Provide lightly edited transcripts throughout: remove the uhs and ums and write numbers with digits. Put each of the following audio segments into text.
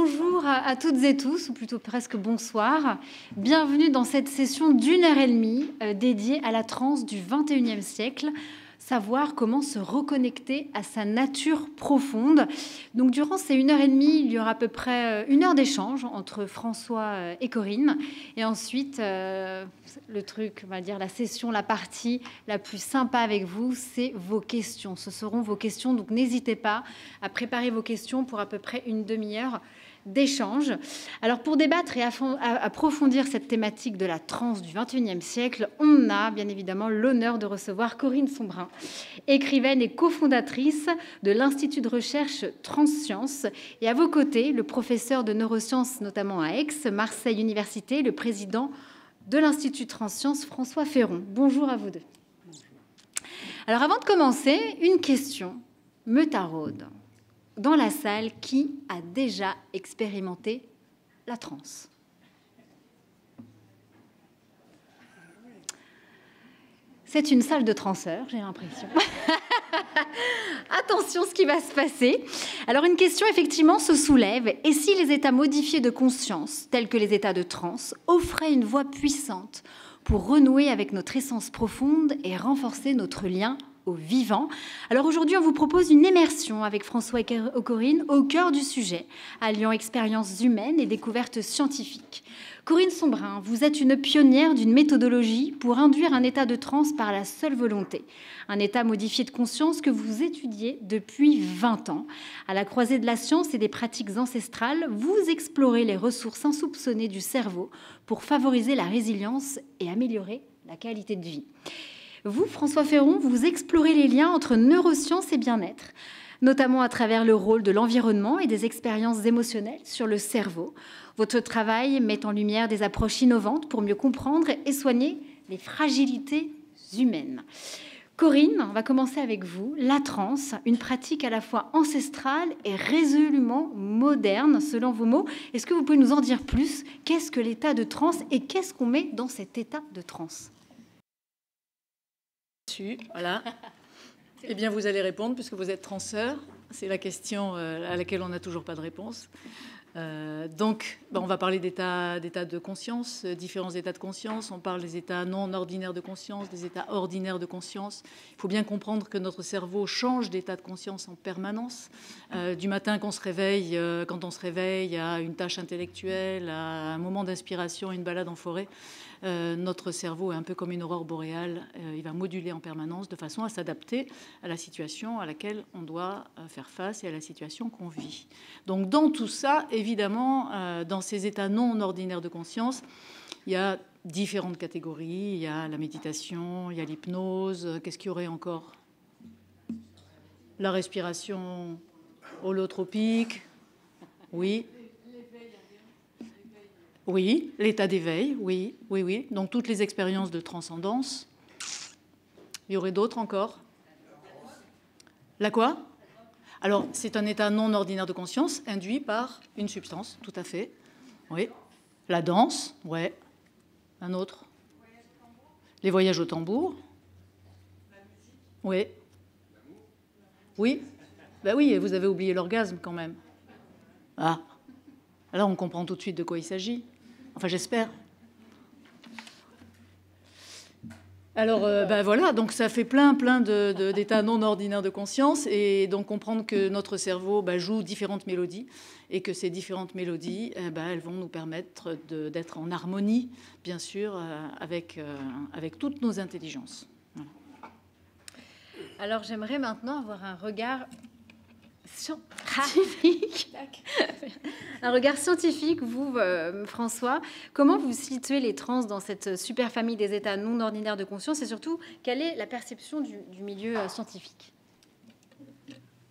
bonjour à toutes et tous, ou plutôt presque bonsoir. Bienvenue dans cette session d'1h30 dédiée à la transe du XXIe siècle, savoir comment se reconnecter à sa nature profonde. Donc durant ces 1h30, il y aura à peu près 1 heure d'échange entre François et Corinne. Et ensuite, le truc, on va dire la session, la partie la plus sympa avec vous, c'est vos questions. Ce seront vos questions, donc n'hésitez pas à préparer vos questions pour à peu près une demi-heure d'échange. Alors pour débattre et approfondir cette thématique de la transe du XXIe siècle, on a bien évidemment l'honneur de recevoir Corinne Sombrin, écrivaine et cofondatrice de l'Institut de recherche Transsciences. Et à vos côtés, le professeur de neurosciences, notamment à Aix, Marseille Université, le président de l'Institut Transsciences, François Ferron. Bonjour à vous deux. Bonjour. Alors avant de commencer, une question me taraude. Dans la salle, qui a déjà expérimenté la transe? C'est une salle de transeurs, j'ai l'impression. Attention, ce qui va se passer. Alors, une question, effectivement, se soulève. Et si les états modifiés de conscience, tels que les états de transe, offraient une voie puissante pour renouer avec notre essence profonde et renforcer notre lien au vivant? Alors aujourd'hui, on vous propose une immersion avec François et Corinne au cœur du sujet, alliant expériences humaines et découvertes scientifiques. Corinne Sombrin, vous êtes une pionnière d'une méthodologie pour induire un état de transe par la seule volonté. Un état modifié de conscience que vous étudiez depuis 20 ans. À la croisée de la science et des pratiques ancestrales, vous explorez les ressources insoupçonnées du cerveau pour favoriser la résilience et améliorer la qualité de vie. Vous, François Ferron, vous explorez les liens entre neurosciences et bien-être, notamment à travers le rôle de l'environnement et des expériences émotionnelles sur le cerveau. Votre travail met en lumière des approches innovantes pour mieux comprendre et soigner les fragilités humaines. Corinne, on va commencer avec vous. La transe, une pratique à la fois ancestrale et résolument moderne, selon vos mots. Est-ce que vous pouvez nous en dire plus? Qu'est-ce que l'état de transe et qu'est-ce qu'on met dans cet état de transe? Voilà. Eh bien, vous allez répondre puisque vous êtes transeur. C'est la question à laquelle on n'a toujours pas de réponse. Donc, on va parler d'états de conscience, différents états de conscience. On parle des états non ordinaires de conscience, des états ordinaires de conscience. Il faut bien comprendre que notre cerveau change d'état de conscience en permanence. Du matin qu'on se réveille, quand on se réveille, à une tâche intellectuelle, à un moment d'inspiration, une balade en forêt. Notre cerveau est un peu comme une aurore boréale. Il va moduler en permanence de façon à s'adapter à la situation à laquelle on doit faire face et à la situation qu'on vit. Donc dans tout ça, évidemment, dans ces états non ordinaires de conscience, il y a différentes catégories. Il y a la méditation, il y a l'hypnose. Qu'est-ce qu'il y aurait encore? La respiration holotropique. Oui. Oui, l'état d'éveil, oui. Donc toutes les expériences de transcendance. Il y aurait d'autres encore? La quoi? Alors, c'est un état non ordinaire de conscience induit par une substance, tout à fait. Oui. La danse, ouais. Un autre? Les voyages au tambour. Oui. Oui. Ben oui, vous avez oublié l'orgasme quand même. Ah. Alors on comprend tout de suite de quoi il s'agit. Enfin, j'espère. Alors, voilà, donc ça fait plein d'états non ordinaires de conscience, et donc comprendre que notre cerveau joue différentes mélodies, et que ces différentes mélodies, elles vont nous permettre d'être en harmonie, bien sûr, avec toutes nos intelligences. Voilà. Alors, j'aimerais maintenant avoir un regard scientifique. Un regard scientifique, vous, François. Comment vous situez les trans dans cette super famille des états non ordinaires de conscience, et surtout, quelle est la perception du milieu scientifique?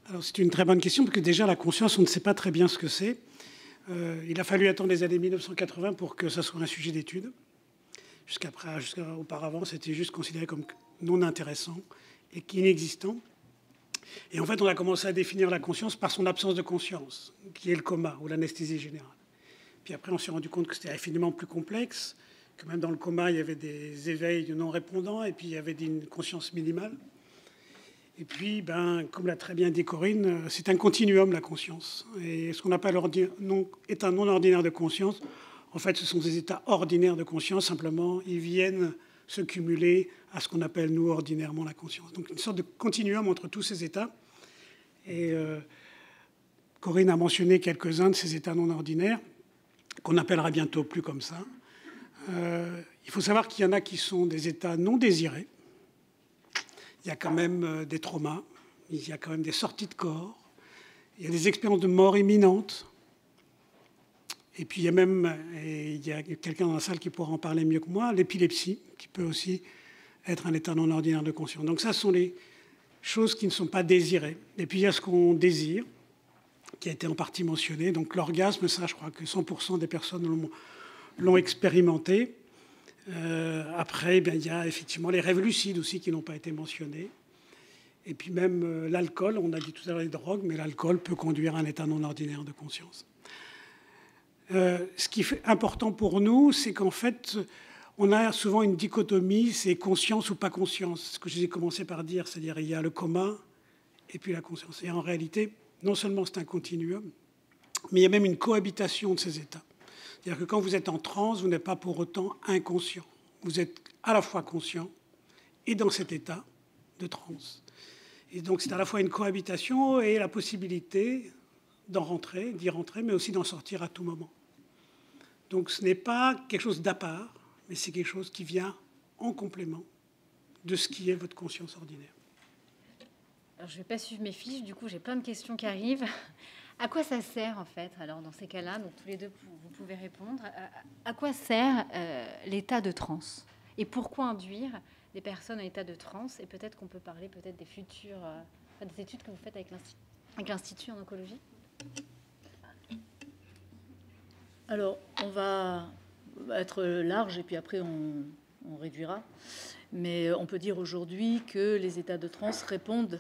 Alors, c'est une très bonne question, parce que déjà, la conscience, on ne sait pas très bien ce que c'est. Il a fallu attendre les années 1980 pour que ça soit un sujet d'étude. Jusqu'à auparavant, c'était juste considéré comme non intéressant et inexistant. Et en fait, on a commencé à définir la conscience par son absence de conscience, qui est le coma ou l'anesthésie générale. Puis après, on s'est rendu compte que c'était infiniment plus complexe, que même dans le coma, il y avait des éveils non répondants, et puis il y avait une conscience minimale. Et puis, comme l'a très bien dit Corinne, c'est un continuum, la conscience. Et ce qu'on appelle état non ordinaire de conscience, en fait, ce sont des états ordinaires de conscience. Simplement, ils viennent se cumuler à ce qu'on appelle, nous, ordinairement, la conscience. Donc, une sorte de continuum entre tous ces états. Et Corinne a mentionné quelques-uns de ces états non ordinaires, qu'on appellera bientôt plus comme ça. Il faut savoir qu'il y en a qui sont des états non désirés. Il y a quand même des traumas, il y a quand même des sorties de corps, il y a des expériences de mort imminente. Et puis il y a même, et il y a quelqu'un dans la salle qui pourra en parler mieux que moi, l'épilepsie, qui peut aussi être un état non ordinaire de conscience. Donc ça, ce sont les choses qui ne sont pas désirées. Et puis il y a ce qu'on désire, qui a été en partie mentionné. Donc l'orgasme, ça, je crois que 100% des personnes l'ont expérimenté. Après, il y a effectivement les rêves lucides aussi qui n'ont pas été mentionnés. Et puis même l'alcool, on a dit tout à l'heure les drogues, mais l'alcool peut conduire à un état non ordinaire de conscience. Ce qui est important pour nous, c'est qu'en fait, on a souvent une dichotomie, c'est conscience ou pas conscience. Ce que j'ai commencé par dire, c'est-à-dire il y a le coma et puis la conscience. Et en réalité, non seulement c'est un continuum, mais il y a même une cohabitation de ces états. C'est-à-dire que quand vous êtes en transe, vous n'êtes pas pour autant inconscient. Vous êtes à la fois conscient et dans cet état de transe. Et donc c'est à la fois une cohabitation et la possibilité d'y rentrer, mais aussi d'en sortir à tout moment. Donc ce n'est pas quelque chose d'à part, mais c'est quelque chose qui vient en complément de ce qui est votre conscience ordinaire. Alors, je ne vais pas suivre mes fiches, du coup j'ai plein de questions qui arrivent. À quoi ça sert en fait? Alors dans ces cas-là, donc tous les deux vous pouvez répondre. À quoi sert l'état de transe? Et pourquoi induire des personnes en état de transe? Et peut-être qu'on peut parler peut-être des futures des études que vous faites avec l'Institut en oncologie. Alors on va être large et puis après on réduira. Mais on peut dire aujourd'hui que les états de transe répondent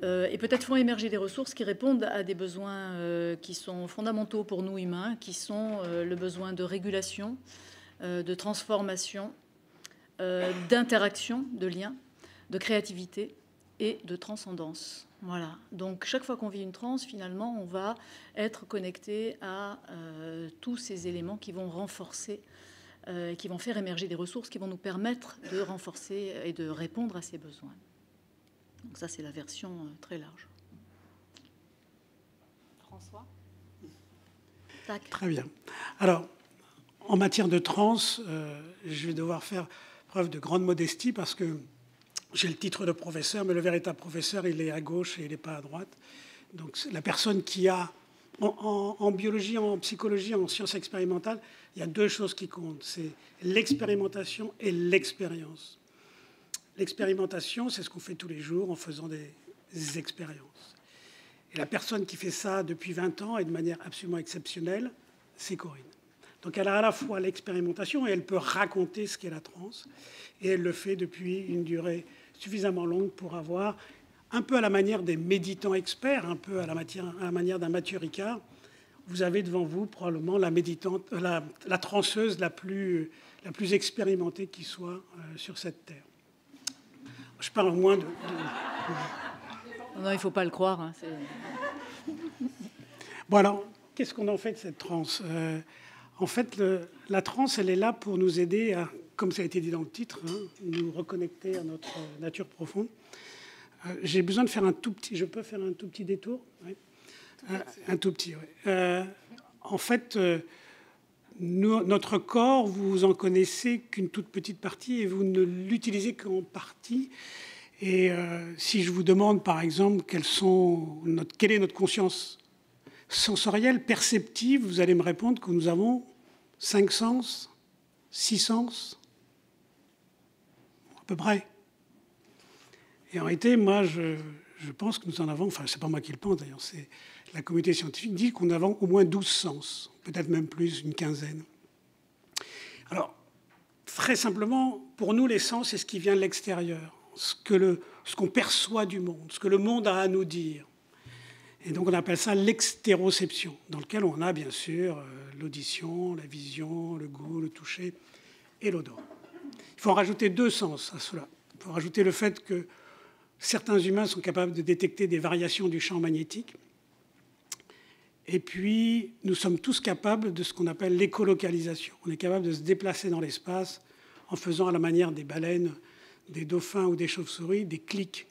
et peut-être font émerger des ressources qui répondent à des besoins qui sont fondamentaux pour nous humains, qui sont le besoin de régulation, de transformation, d'interaction, de lien, de créativité et de transcendance. Voilà. Donc chaque fois qu'on vit une transe, finalement, on va être connecté à tous ces éléments qui vont renforcer, qui vont faire émerger des ressources qui vont nous permettre de renforcer et de répondre à ces besoins. Donc ça, c'est la version très large. François? Très bien. Alors, en matière de transe, je vais devoir faire preuve de grande modestie parce que j'ai le titre de professeur, mais le véritable professeur, il est à gauche et il n'est pas à droite. Donc la personne qui a, en biologie, en psychologie, en sciences expérimentales, il y a deux choses qui comptent. C'est l'expérimentation et l'expérience. L'expérimentation, c'est ce qu'on fait tous les jours en faisant des expériences. Et la personne qui fait ça depuis 20 ans et de manière absolument exceptionnelle, c'est Corinne. Donc elle a à la fois l'expérimentation et elle peut raconter ce qu'est la transe. Et elle le fait depuis une durée suffisamment longue pour avoir, un peu à la manière des méditants experts, un peu à la manière d'un Mathieu Ricard, vous avez devant vous probablement la méditante, la transeuse la plus expérimentée qui soit sur cette terre. Je parle au moins de... Non, il ne faut pas le croire. Hein, Bon alors, qu'est-ce qu'on en fait de cette transe? En fait, la transe, elle est là pour nous aider à, comme ça a été dit dans le titre, nous reconnecter à notre nature profonde. J'ai besoin de faire un tout petit... Je peux faire un tout petit détour? Oui. Un tout petit, oui. En fait, notre corps, vous en connaissez qu'une toute petite partie et vous ne l'utilisez qu'en partie. Et si je vous demande, par exemple, quelle est notre conscience sensorielle, perceptive, vous allez me répondre que nous avons 5 sens, 6 sens, à peu près. Et en réalité, moi, je pense que nous en avons, enfin, c'est pas moi qui le pense d'ailleurs, c'est la communauté scientifique dit qu'on a au moins 12 sens, peut-être même plus, une quinzaine. Alors, très simplement, pour nous, les sens, c'est ce qui vient de l'extérieur, ce qu'on perçoit du monde, ce que le monde a à nous dire. Et donc, on appelle ça l'extéroception, dans lequel on a bien sûr l'audition, la vision, le goût, le toucher et l'odorat. Il faut en rajouter 2 sens à cela. Il faut rajouter le fait que Certains humains sont capables de détecter des variations du champ magnétique. Et puis, nous sommes tous capables de ce qu'on appelle l'écolocalisation. On est capable de se déplacer dans l'espace en faisant à la manière des baleines, des dauphins ou des chauves-souris, des clics.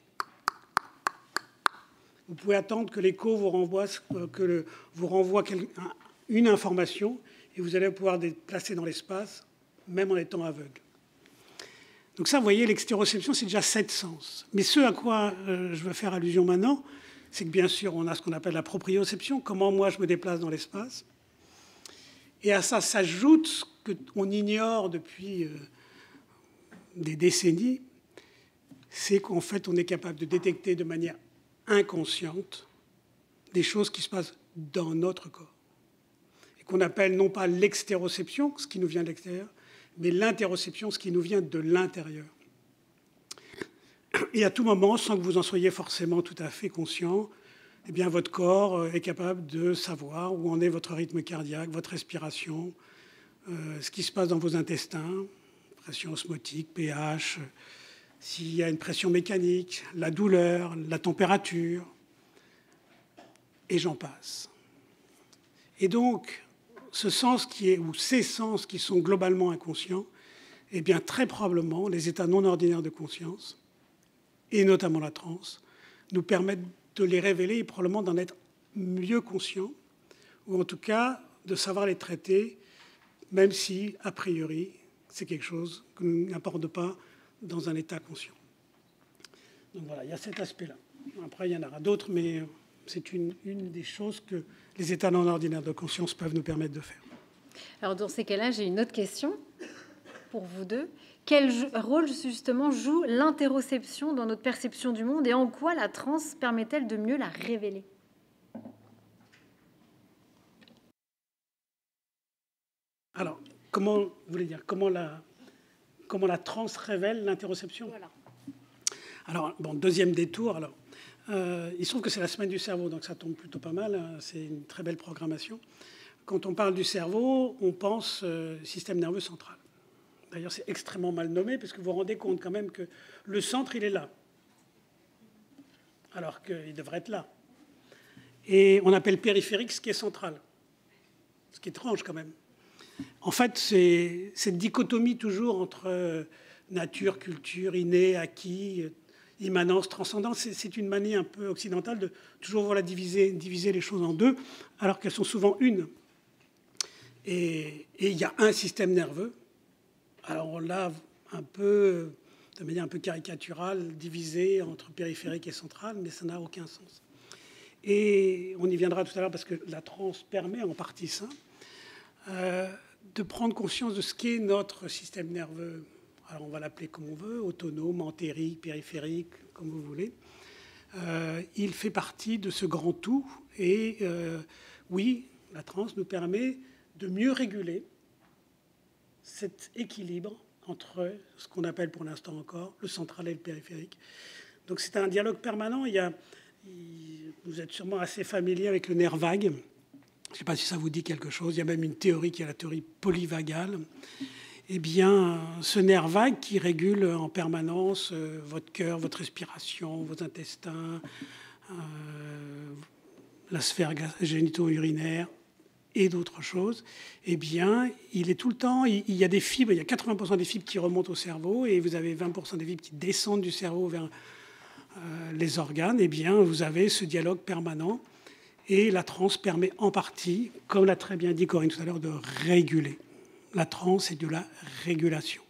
Vous pouvez attendre que l'écho vous renvoie, une information et vous allez pouvoir déplacer dans l'espace, même en étant aveugle. Donc ça, vous voyez, l'extéroception, c'est déjà 7 sens. Mais ce à quoi je veux faire allusion maintenant, c'est que bien sûr, on a ce qu'on appelle la proprioception, comment moi je me déplace dans l'espace. Et à ça s'ajoute ce qu'on ignore depuis des décennies, c'est qu'en fait, on est capable de détecter de manière inconsciente des choses qui se passent dans notre corps. Et qu'on appelle non pas l'extéroception, ce qui nous vient de l'extérieur, mais l'interoception, ce qui nous vient de l'intérieur. Et à tout moment, sans que vous en soyez forcément tout à fait conscient, eh bien, votre corps est capable de savoir où en est votre rythme cardiaque, votre respiration, ce qui se passe dans vos intestins, pression osmotique, pH, s'il y a une pression mécanique, la douleur, la température, et j'en passe. Et donc, ce sens ou ces sens qui sont globalement inconscients, eh bien, très probablement, les états non ordinaires de conscience, et notamment la transe, nous permettent de les révéler et probablement d'en être mieux conscients, ou en tout cas de savoir les traiter, même si, a priori, c'est quelque chose que nous n'aborde pas dans un état conscient. Donc voilà, il y a cet aspect-là. Après, il y en aura d'autres, mais c'est une des choses que les états non ordinaires de conscience peuvent nous permettre de faire. Alors, dans ces cas-là, j'ai une autre question pour vous deux. Quel rôle, justement, joue l'interoception dans notre perception du monde et en quoi la transe permet-elle de mieux la révéler ? Alors, comment la transe révèle l'interoception ? Voilà. Alors, bon, deuxième détour. Alors, il se trouve que c'est la semaine du cerveau, donc ça tombe plutôt pas mal. Hein, c'est une très belle programmation. Quand on parle du cerveau, on pense système nerveux central. D'ailleurs, c'est extrêmement mal nommé, parce que vous vous rendez compte quand même que le centre, il est là, alors qu'il devrait être là. Et on appelle périphérique ce qui est central, ce qui est étrange quand même. En fait, c'est cette dichotomie toujours entre nature, culture, inné, acquis, immanence, transcendance. C'est une manie un peu occidentale de toujours vouloir diviser les choses en deux, alors qu'elles sont souvent une. Et il y a un système nerveux. Alors on l'a un peu, de manière un peu caricaturale, divisé entre périphérique et central, mais ça n'a aucun sens. Et on y viendra tout à l'heure parce que la transe permet en partie ça, de prendre conscience de ce qu'est notre système nerveux. Alors on va l'appeler comme on veut, autonome, entérique, périphérique, comme vous voulez. Il fait partie de ce grand tout. Et oui, la transe nous permet de mieux réguler cet équilibre entre ce qu'on appelle pour l'instant encore le central et le périphérique. Donc c'est un dialogue permanent. Vous êtes sûrement assez familier avec le nerf vague. Je ne sais pas si ça vous dit quelque chose. Il y a même une théorie qui est la théorie polyvagale. Eh bien, ce nerf vague qui régule en permanence votre cœur, votre respiration, vos intestins, la sphère génito-urinaire, et d'autres choses, eh bien, il est tout le temps, il y a des fibres, il y a 80% des fibres qui remontent au cerveau et vous avez 20% des fibres qui descendent du cerveau vers les organes. Eh bien, vous avez ce dialogue permanent et la transe permet en partie, comme l'a très bien dit Corinne tout à l'heure, de réguler. La transe, c'est de la régulation.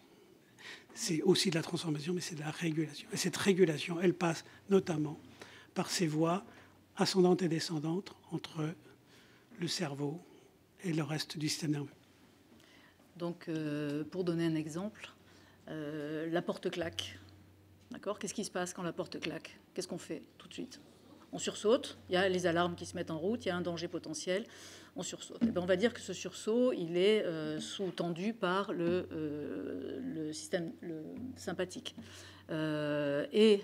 C'est aussi de la transformation, mais c'est de la régulation. Et cette régulation, elle passe notamment par ces voies ascendantes et descendantes entre le cerveau et le reste du système nerveux. Donc, pour donner un exemple, la porte claque. D'accord ? Qu'est-ce qui se passe quand la porte claque ? Qu'est-ce qu'on fait tout de suite ? On sursaute, il y a les alarmes qui se mettent en route, il y a un danger potentiel, on sursaute. Et bien, on va dire que ce sursaut, il est sous-tendu par le système sympathique. Une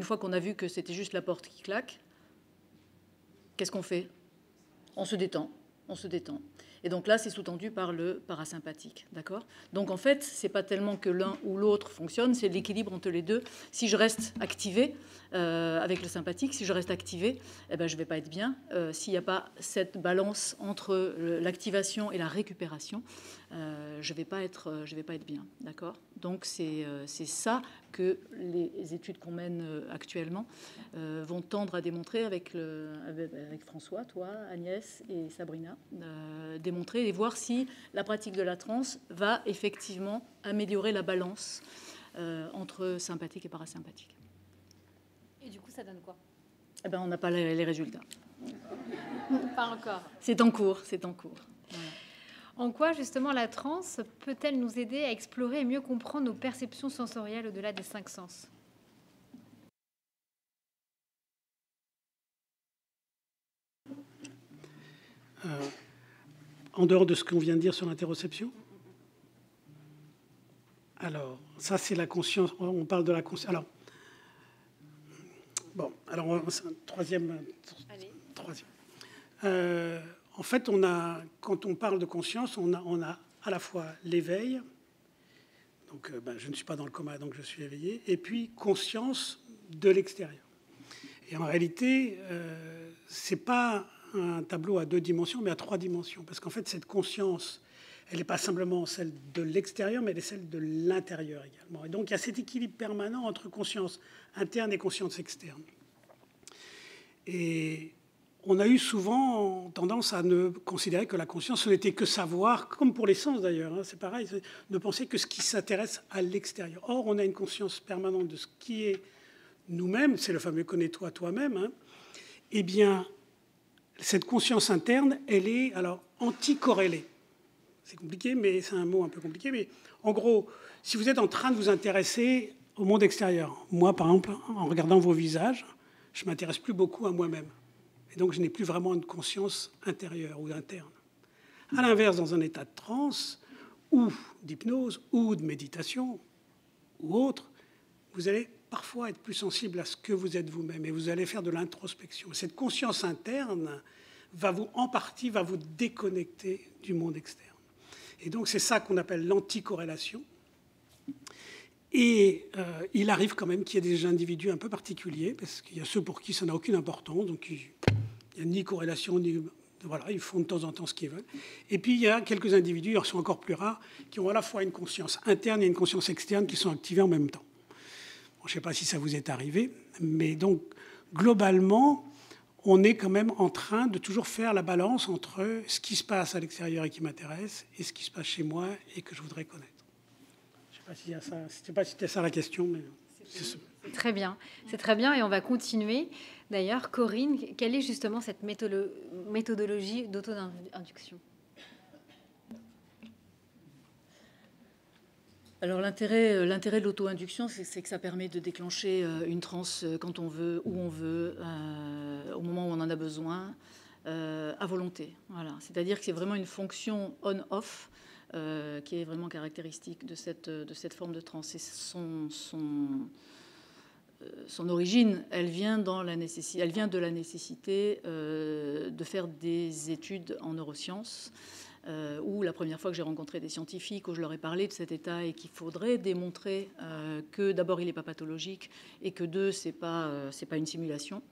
fois qu'on a vu que c'était juste la porte qui claque, qu'est-ce qu'on fait ? On se détend. Et donc là, c'est sous-tendu par le parasympathique, d'accord? Donc en fait, c'est pas tellement que l'un ou l'autre fonctionne, c'est l'équilibre entre les deux. Si je reste activé avec le sympathique, si je reste activé, eh ben, je vais pas être bien. S'il n'y a pas cette balance entre l'activation et la récupération, je vais pas être bien, d'accord? Donc c'est ça que les études qu'on mène actuellement vont tendre à démontrer avec François, toi, Agnès et Sabrina, démontrer et voir si la pratique de la transe va effectivement améliorer la balance entre sympathique et parasympathique. Et du coup, ça donne quoi? Eh ben, on n'a pas les résultats. Pas encore. C'est en cours, c'est en cours. Voilà. En quoi, justement, la transe peut-elle nous aider à explorer et mieux comprendre nos perceptions sensorielles au-delà des 5 sens? En dehors de ce qu'on vient de dire sur l'interoception? Alors, ça, c'est la conscience. On parle de la conscience. Alors, bon, alors, c'est un troisième. En fait, quand on parle de conscience, on a à la fois l'éveil, donc je ne suis pas dans le coma, donc je suis éveillé, et puis conscience de l'extérieur. Et en réalité, c'est pas un tableau à 2 dimensions, mais à 3 dimensions, parce qu'en fait, cette conscience, elle n'est pas simplement celle de l'extérieur, mais elle est celle de l'intérieur également. Et donc, il y a cet équilibre permanent entre conscience interne et conscience externe. Et on a eu souvent tendance à ne considérer que la conscience, ce n'était que savoir, comme pour les sens d'ailleurs, hein, c'est pareil, ne penser que ce qui s'intéresse à l'extérieur. Or, on a une conscience permanente de ce qui est nous-mêmes, c'est le fameux « connais-toi toi-même », hein. Eh bien, cette conscience interne, elle est alors anticorrélée. C'est compliqué, mais c'est un mot un peu compliqué. Mais en gros, si vous êtes en train de vous intéresser au monde extérieur, moi, par exemple, en regardant vos visages, je ne m'intéresse plus beaucoup à moi-même. Et donc, je n'ai plus vraiment une conscience intérieure ou interne. À l'inverse, dans un état de transe, ou d'hypnose, ou de méditation, ou autre, vous allez parfois être plus sensible à ce que vous êtes vous-même et vous allez faire de l'introspection. Cette conscience interne en partie va vous déconnecter du monde externe. Et donc, c'est ça qu'on appelle l'anticorrélation. Et il arrive quand même qu'il y ait des individus un peu particuliers, parce qu'il y a ceux pour qui ça n'a aucune importance, donc il n'y a ni corrélation, ni... Voilà, ils font de temps en temps ce qu'ils veulent. Et puis, il y a quelques individus, ils sont encore plus rares, qui ont à la fois une conscience interne et une conscience externe qui sont activées en même temps. Bon, je ne sais pas si ça vous est arrivé, mais donc, globalement, on est quand même en train de toujours faire la balance entre ce qui se passe à l'extérieur et qui m'intéresse, et ce qui se passe chez moi et que je voudrais connaître. Je ne sais pas si c'était ça la question, mais c'est très bien. C'est très bien et on va continuer. D'ailleurs, Corinne, quelle est justement cette méthodologie d'auto-induction? Alors l'intérêt de l'auto-induction, c'est que ça permet de déclencher une transe quand on veut, où on veut, au moment où on en a besoin, à volonté. Voilà. C'est-à-dire que c'est vraiment une fonction on-off qui est vraiment caractéristique de cette forme de transe. Et son origine, elle vient de la nécessité de faire des études en neurosciences, où la première fois que j'ai rencontré des scientifiques, où je leur ai parlé de cet état et qu'il faudrait démontrer que d'abord il n'est pas pathologique et que deux, c'est pas une simulation,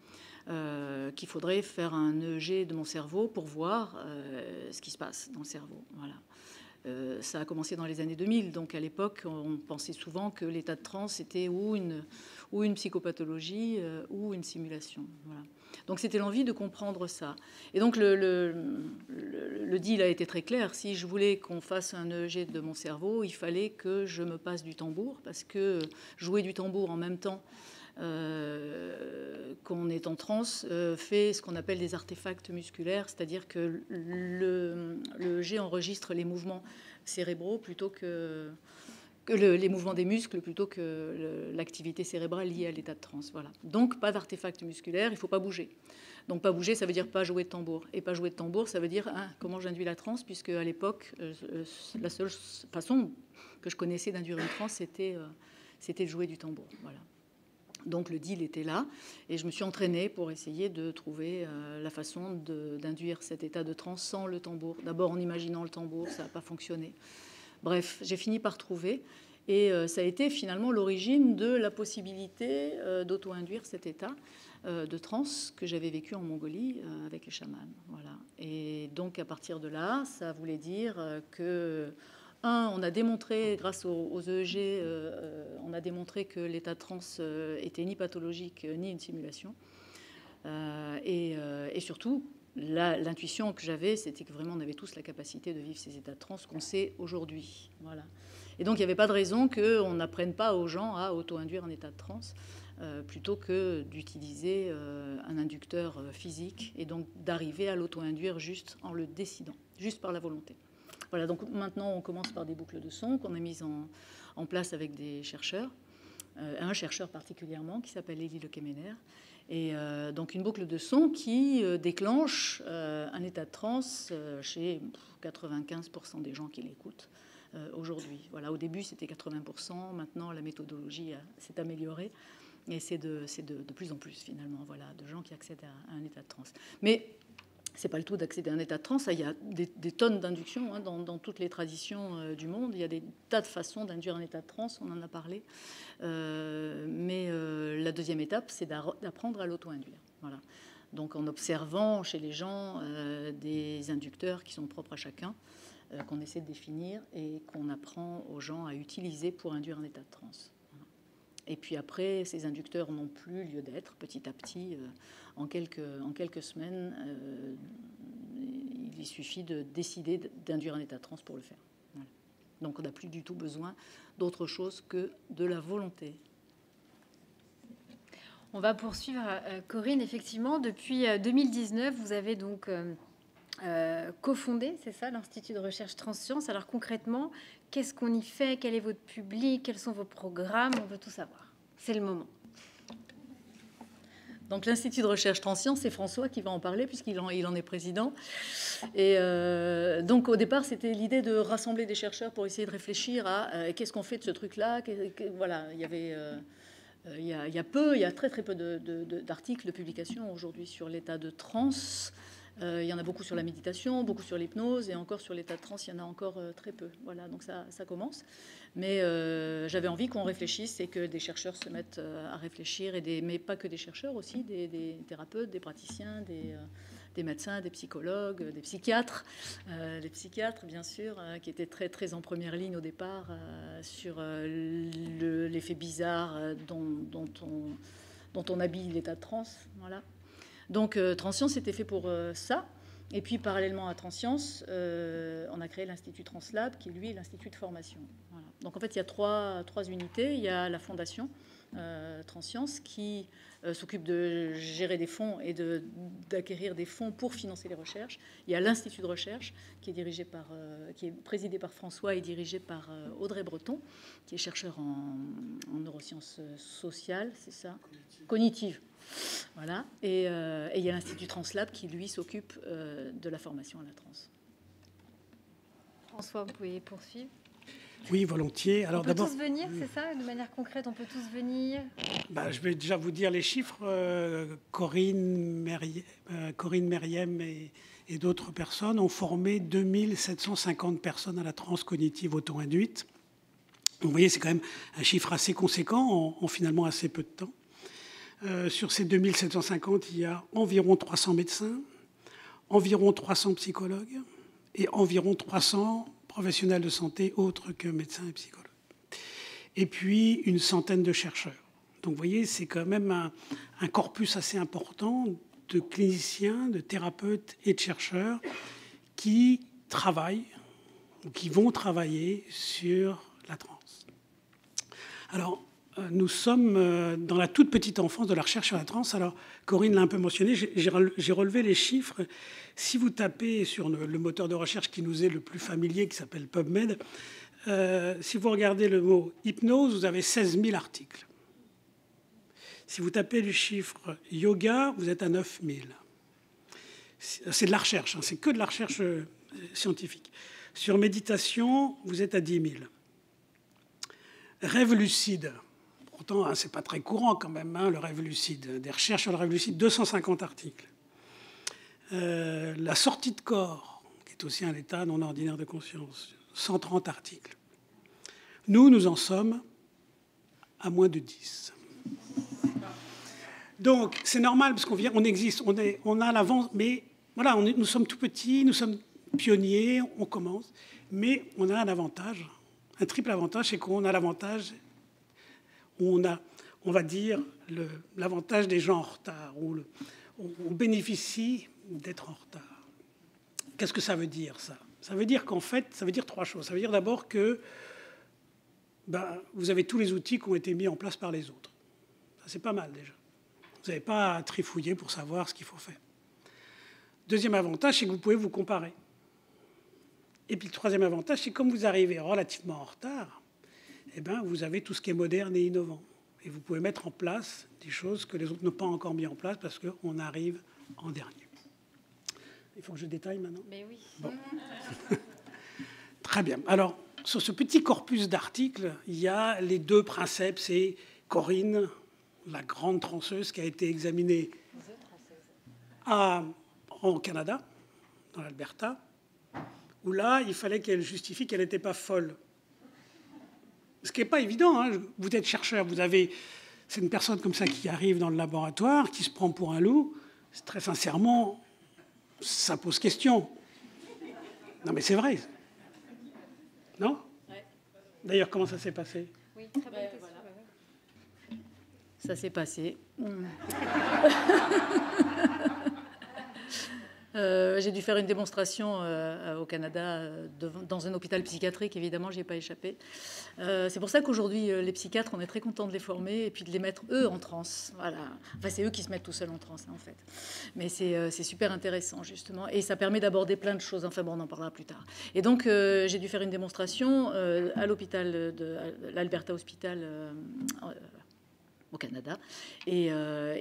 qu'il faudrait faire un EEG de mon cerveau pour voir ce qui se passe dans le cerveau. Voilà. Ça a commencé dans les années 2000, donc à l'époque, on pensait souvent que l'état de transe était ou une psychopathologie ou une simulation. Voilà. Donc c'était l'envie de comprendre ça. Et donc le deal a été très clair. Si je voulais qu'on fasse un EEG de mon cerveau, il fallait que je me passe du tambour, parce que jouer du tambour en même temps qu'on est en transe fait ce qu'on appelle des artefacts musculaires, c'est-à-dire que le EEG enregistre les mouvements cérébraux plutôt que les mouvements des muscles plutôt que l'activité cérébrale liée à l'état de transe. Voilà. Donc pas d'artefacts musculaires, il ne faut pas bouger. Donc pas bouger, ça veut dire pas jouer de tambour. Et pas jouer de tambour, ça veut dire comment j'induis la transe, puisque à l'époque, la seule façon que je connaissais d'induire une transe, c'était de jouer du tambour. Voilà. Donc le deal était là, et je me suis entraînée pour essayer de trouver la façon d'induire cet état de transe sans le tambour. D'abord en imaginant le tambour, ça n'a pas fonctionné. Bref, j'ai fini par trouver, et ça a été finalement l'origine de la possibilité d'auto-induire cet état de transe que j'avais vécu en Mongolie avec les chamans. Voilà. Et donc à partir de là, ça voulait dire que... on a démontré, grâce aux EEG, on a démontré que l'état de transe était ni pathologique ni une simulation. Et surtout, l'intuition que j'avais, c'était que vraiment on avait tous la capacité de vivre ces états de transe qu'on sait aujourd'hui. Voilà. Et donc il n'y avait pas de raison qu'on n'apprenne pas aux gens à auto-induire un état de transe plutôt que d'utiliser un inducteur physique et donc d'arriver à l'auto-induire juste en le décidant, juste par la volonté. Voilà, donc maintenant, on commence par des boucles de son qu'on a mises en place avec des chercheurs, un chercheur particulièrement qui s'appelle Elie Lekemener, et donc une boucle de son qui déclenche un état de transe chez 95% des gens qui l'écoutent aujourd'hui. Voilà, au début, c'était 80%, maintenant, la méthodologie s'est améliorée, et c'est de plus en plus, finalement, voilà, de gens qui accèdent à un état de transe. Mais c'est pas le tout d'accéder à un état de transe. Il y a des tonnes d'inductions dans toutes les traditions du monde. Il y a des tas de façons d'induire un état de transe. On en a parlé. Mais la deuxième étape, c'est d'apprendre à l'auto-induire. Voilà. Donc en observant chez les gens des inducteurs qui sont propres à chacun, qu'on essaie de définir et qu'on apprend aux gens à utiliser pour induire un état de transe. Et puis après, ces inducteurs n'ont plus lieu d'être. Petit à petit, en quelques semaines, il suffit de décider d'induire un état de transe pour le faire. Voilà. Donc on n'a plus du tout besoin d'autre chose que de la volonté. On va poursuivre, Corinne. Effectivement, depuis 2019, vous avez donc cofondé, c'est ça, l'Institut de recherche Transsciences. Alors concrètement, qu'est-ce qu'on y fait? Quel est votre public? Quels sont vos programmes? On veut tout savoir. C'est le moment. Donc l'Institut de recherche Transsciences, c'est François qui va en parler puisqu'il en est président. Et donc au départ, c'était l'idée de rassembler des chercheurs pour essayer de réfléchir à qu'est-ce qu'on fait de ce truc-là. Voilà, il y avait... il y a très peu d'articles, de publications aujourd'hui sur l'état de transe. Il y en a beaucoup sur la méditation, beaucoup sur l'hypnose, et encore sur l'état de transe, il y en a encore très peu. Voilà, donc ça commence. Mais j'avais envie qu'on réfléchisse et que des chercheurs se mettent à réfléchir, mais pas que des chercheurs aussi, des thérapeutes, des praticiens, des médecins, des psychologues, des psychiatres, bien sûr, qui étaient très, très en première ligne au départ sur l'effet bizarre dont on habille l'état de transe. Voilà. Donc Transsciences était fait pour ça. Et puis parallèlement à Transsciences, on a créé l'Institut Translab, qui lui est l'Institut de formation. Voilà. Donc en fait, il y a trois unités. Il y a la fondation Transsciences qui s'occupe de gérer des fonds et d'acquérir des fonds pour financer les recherches. Il y a l'Institut de recherche qui est présidé par François et dirigé par Audrey Breton, qui est chercheur en neurosciences sociales, c'est ça, cognitives. Voilà. Et il y a l'Institut Translab qui, lui, s'occupe de la formation à la transe. François, vous pouvez poursuivre. Oui, volontiers. Alors, on peut tous venir, c'est ça? De manière concrète, on peut tous venir? Je vais déjà vous dire les chiffres. Corinne Meriem et d'autres personnes ont formé 2750 personnes à la transe cognitive auto-induite. Vous voyez, c'est quand même un chiffre assez conséquent en finalement assez peu de temps. Sur ces 2750, il y a environ 300 médecins, environ 300 psychologues et environ 300 professionnels de santé autres que médecins et psychologues. Et puis une centaine de chercheurs. Donc vous voyez, c'est quand même un corpus assez important de cliniciens, de thérapeutes et de chercheurs qui travaillent ou qui vont travailler sur la transe. Alors, nous sommes dans la toute petite enfance de la recherche sur la transe. Alors, Corinne l'a un peu mentionné, j'ai relevé les chiffres. Si vous tapez sur le moteur de recherche qui nous est le plus familier, qui s'appelle PubMed, si vous regardez le mot hypnose, vous avez 16 000 articles. Si vous tapez le chiffre yoga, vous êtes à 9 000. C'est de la recherche, c'est que de la recherche scientifique. Sur méditation, vous êtes à 10 000. Rêve lucide. pourtant, hein, ce n'est pas très courant quand même, hein, le rêve lucide. Des recherches sur le rêve lucide, 250 articles. La sortie de corps, qui est aussi un état non ordinaire de conscience, 130 articles. Nous en sommes à moins de 10. Donc, c'est normal, parce on existe, on a l'avance, mais voilà, nous sommes tout petits, nous sommes pionniers, on commence, mais on a un avantage, un triple avantage, c'est qu'on a l'avantage, on va dire, l'avantage des gens en retard, on bénéficie d'être en retard. Qu'est-ce que ça veut dire, ça? Ça veut dire qu'en fait, ça veut dire trois choses. Ça veut dire d'abord que vous avez tous les outils qui ont été mis en place par les autres. Ça, c'est pas mal, déjà. Vous n'avez pas à trifouiller pour savoir ce qu'il faut faire. Deuxième avantage, c'est que vous pouvez vous comparer. Et puis le troisième avantage, c'est que comme vous arrivez relativement en retard, eh ben, vous avez tout ce qui est moderne et innovant. Et vous pouvez mettre en place des choses que les autres n'ont pas encore mis en place parce qu'on arrive en dernier. Il faut que je détaille maintenant. Mais oui. Bon. Très bien. Alors, sur ce petit corpus d'articles, il y a les deux princeps. C'est Corinne, la grande transeuse, qui a été examinée en Canada, dans l'Alberta, où là, il fallait qu'elle justifie qu'elle n'était pas folle. Ce qui n'est pas évident. Hein. Vous êtes chercheur, c'est une personne comme ça qui arrive dans le laboratoire, qui se prend pour un loup. Très sincèrement, ça pose question. Non, mais c'est vrai. Non? Ouais. D'ailleurs, comment ça s'est passé? Oui, très bonne question. Voilà. Ça s'est passé. J'ai dû faire une démonstration au Canada dans un hôpital psychiatrique, évidemment, je n'y ai pas échappé. C'est pour ça qu'aujourd'hui, les psychiatres, on est très contents de les former et puis de les mettre, eux, en transe. Voilà. Enfin, c'est eux qui se mettent tout seuls en transe, en fait. Mais c'est super intéressant, justement. Et ça permet d'aborder plein de choses. Enfin, bon, on en parlera plus tard. Et donc, j'ai dû faire une démonstration à l'hôpital de l'Alberta Hospital au Canada. Et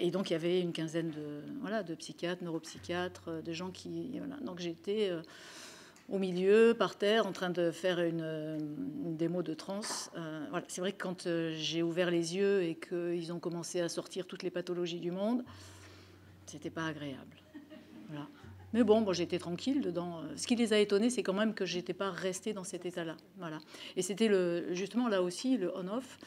donc, il y avait une quinzaine de psychiatres, neuropsychiatres, de gens qui... Voilà. Donc, j'étais au milieu, par terre, en train de faire une démo de transe. Voilà. C'est vrai que quand j'ai ouvert les yeux et qu'ils ont commencé à sortir toutes les pathologies du monde, c'était pas agréable. Voilà. Mais bon, j'étais tranquille dedans. Ce qui les a étonnés, c'est quand même que je n'étais pas restée dans cet état-là. Voilà. Et c'était justement là aussi le on-off.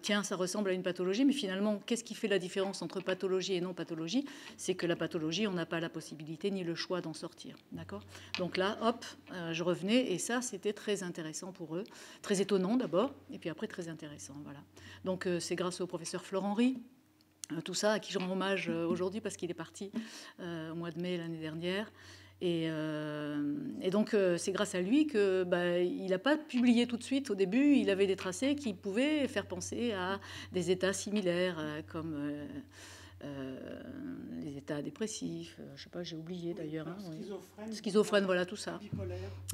Tiens, ça ressemble à une pathologie, mais finalement, qu'est-ce qui fait la différence entre pathologie et non-pathologie? C'est que la pathologie, on n'a pas la possibilité ni le choix d'en sortir. D'accord? Donc là, hop, je revenais, et ça, c'était très intéressant pour eux. Très étonnant d'abord, et puis après très intéressant. Voilà. Donc c'est grâce au professeur Florent Henry, tout ça, à qui je rends hommage aujourd'hui parce qu'il est parti au mois de mai l'année dernière. Et donc, c'est grâce à lui qu'il n'a pas publié tout de suite. Au début, il avait des tracés qui pouvaient faire penser à des états similaires, comme les états dépressifs. Je ne sais pas, j'ai oublié d'ailleurs. Schizophrène, voilà, tout ça.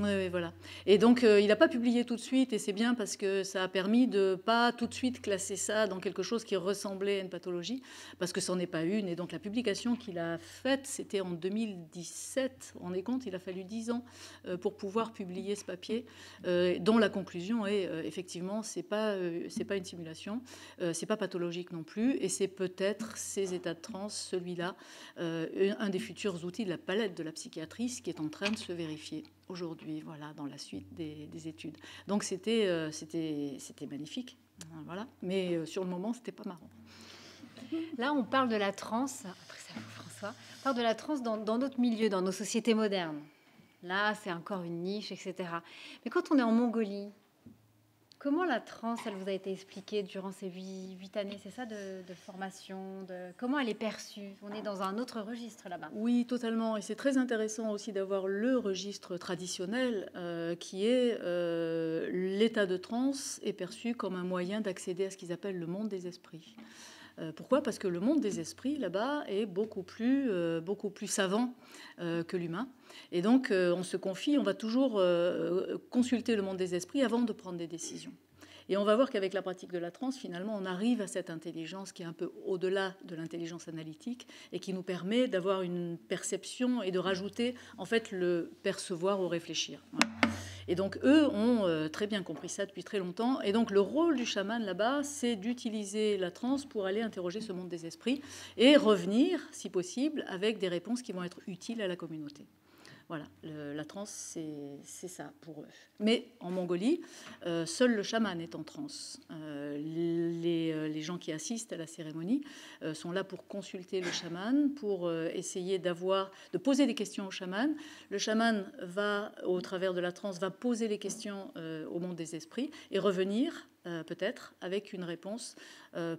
Oui, voilà. Et donc, il n'a pas publié tout de suite, et c'est bien parce que ça a permis de ne pas tout de suite classer ça dans quelque chose qui ressemblait à une pathologie, parce que ce n'en est pas une. Et donc, la publication qu'il a faite, c'était en 2017. Vous vous rendez compte, il a fallu 10 ans pour pouvoir publier ce papier, dont la conclusion est, effectivement, c'est pas une simulation, c'est pas pathologique non plus, et c'est peut-être ces états de transe, celui-là, un des futurs outils de la palette de la psychiatrie, ce qui est en train de se vérifier aujourd'hui, voilà, dans la suite des études. Donc c'était magnifique, voilà. Mais sur le moment, c'était pas marrant. Là, on parle de la transe, après ça, François, on parle de la transe dans notre milieu, dans nos sociétés modernes. Là, c'est encore une niche, etc. Mais quand on est en Mongolie, comment la transe, elle vous a été expliquée durant ces 8 années, c'est ça, de formation, comment elle est perçue? On est dans un autre registre là-bas. Oui, totalement. Et c'est très intéressant aussi d'avoir le registre traditionnel qui est l'état de transe est perçu comme un moyen d'accéder à ce qu'ils appellent le monde des esprits. Pourquoi? Parce que le monde des esprits, là-bas, est beaucoup plus savant que l'humain. Et donc, on se confie, on va toujours consulter le monde des esprits avant de prendre des décisions. Et on va voir qu'avec la pratique de la transe, finalement, on arrive à cette intelligence qui est un peu au-delà de l'intelligence analytique et qui nous permet d'avoir une perception et de rajouter, en fait, le percevoir au réfléchir. Voilà. Et donc, eux ont très bien compris ça depuis très longtemps. Et donc, le rôle du chaman là-bas, c'est d'utiliser la transe pour aller interroger ce monde des esprits et revenir, si possible, avec des réponses qui vont être utiles à la communauté. Voilà, la transe, c'est ça pour eux. Mais en Mongolie, seul le chaman est en transe. Les gens qui assistent à la cérémonie sont là pour consulter le chaman, pour essayer de poser des questions au chaman. Le chaman va, au travers de la transe, va poser les questions au monde des esprits et revenir, peut-être, avec une réponse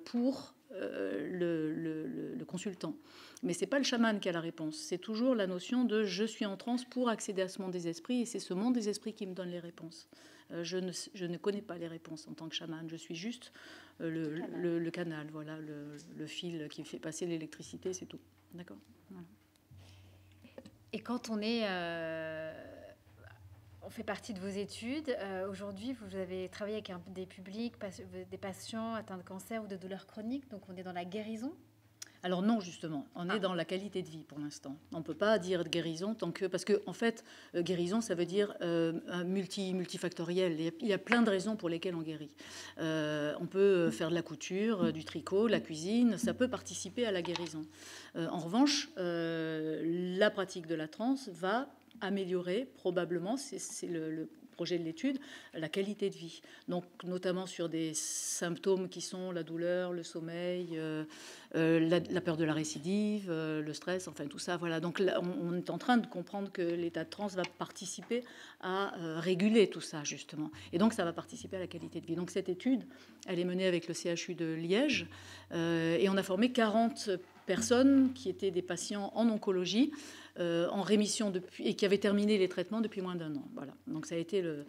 pour le consultant. Mais ce n'est pas le chaman qui a la réponse. C'est toujours la notion de « je suis en transe pour accéder à ce monde des esprits » et c'est ce monde des esprits qui me donne les réponses. Je ne connais pas les réponses en tant que chaman. Je suis juste le canal, voilà, le fil qui fait passer l'électricité, c'est tout. D'accord. Voilà. Et quand on fait partie de vos études. Aujourd'hui, vous avez travaillé avec des publics, des patients atteints de cancer ou de douleurs chroniques. Donc, on est dans la guérison. Alors non, justement, on est dans la qualité de vie pour l'instant. On ne peut pas dire de guérison tant que... Parce que, en fait, guérison, ça veut dire multifactoriel. Il y a plein de raisons pour lesquelles on guérit. On peut faire de la couture, du tricot, la cuisine. Ça peut participer à la guérison. En revanche, la pratique de la transe va améliorer, probablement, c'est le projet de l'étude, la qualité de vie. Donc, notamment sur des symptômes qui sont la douleur, le sommeil, la peur de la récidive, le stress, enfin tout ça. Voilà. Donc, là, on est en train de comprendre que l'état de transe va participer à réguler tout ça, justement. Et donc, ça va participer à la qualité de vie. Donc, cette étude, elle est menée avec le CHU de Liège et on a formé 40 personnes qui étaient des patients en oncologie, en rémission et qui avaient terminé les traitements depuis moins d'1 an. Voilà. Donc ça a été le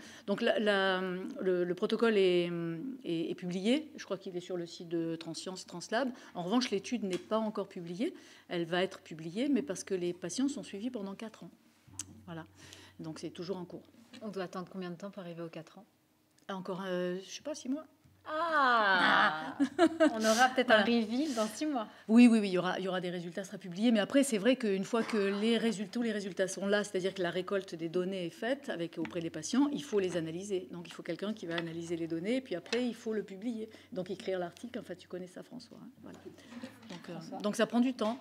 protocole est publié. Je crois qu'il est sur le site de Transsciences, Translab. En revanche, l'étude n'est pas encore publiée. Elle va être publiée, mais parce que les patients sont suivis pendant 4 ans. Voilà. Donc c'est toujours en cours. On doit attendre combien de temps pour arriver aux 4 ans? Encore, je ne sais pas, 6 mois. Ah, on aura peut-être un reveal dans 6 mois. Oui, il y aura des résultats, sera publié. Mais après, c'est vrai qu'une fois que tous les résultats sont là, c'est-à-dire que la récolte des données est faite auprès des patients, il faut les analyser. Donc, il faut quelqu'un qui va analyser les données, et puis après, il faut le publier. Donc, écrire l'article. En fait, tu connais ça, François. Hein, voilà. Donc, ça prend du temps.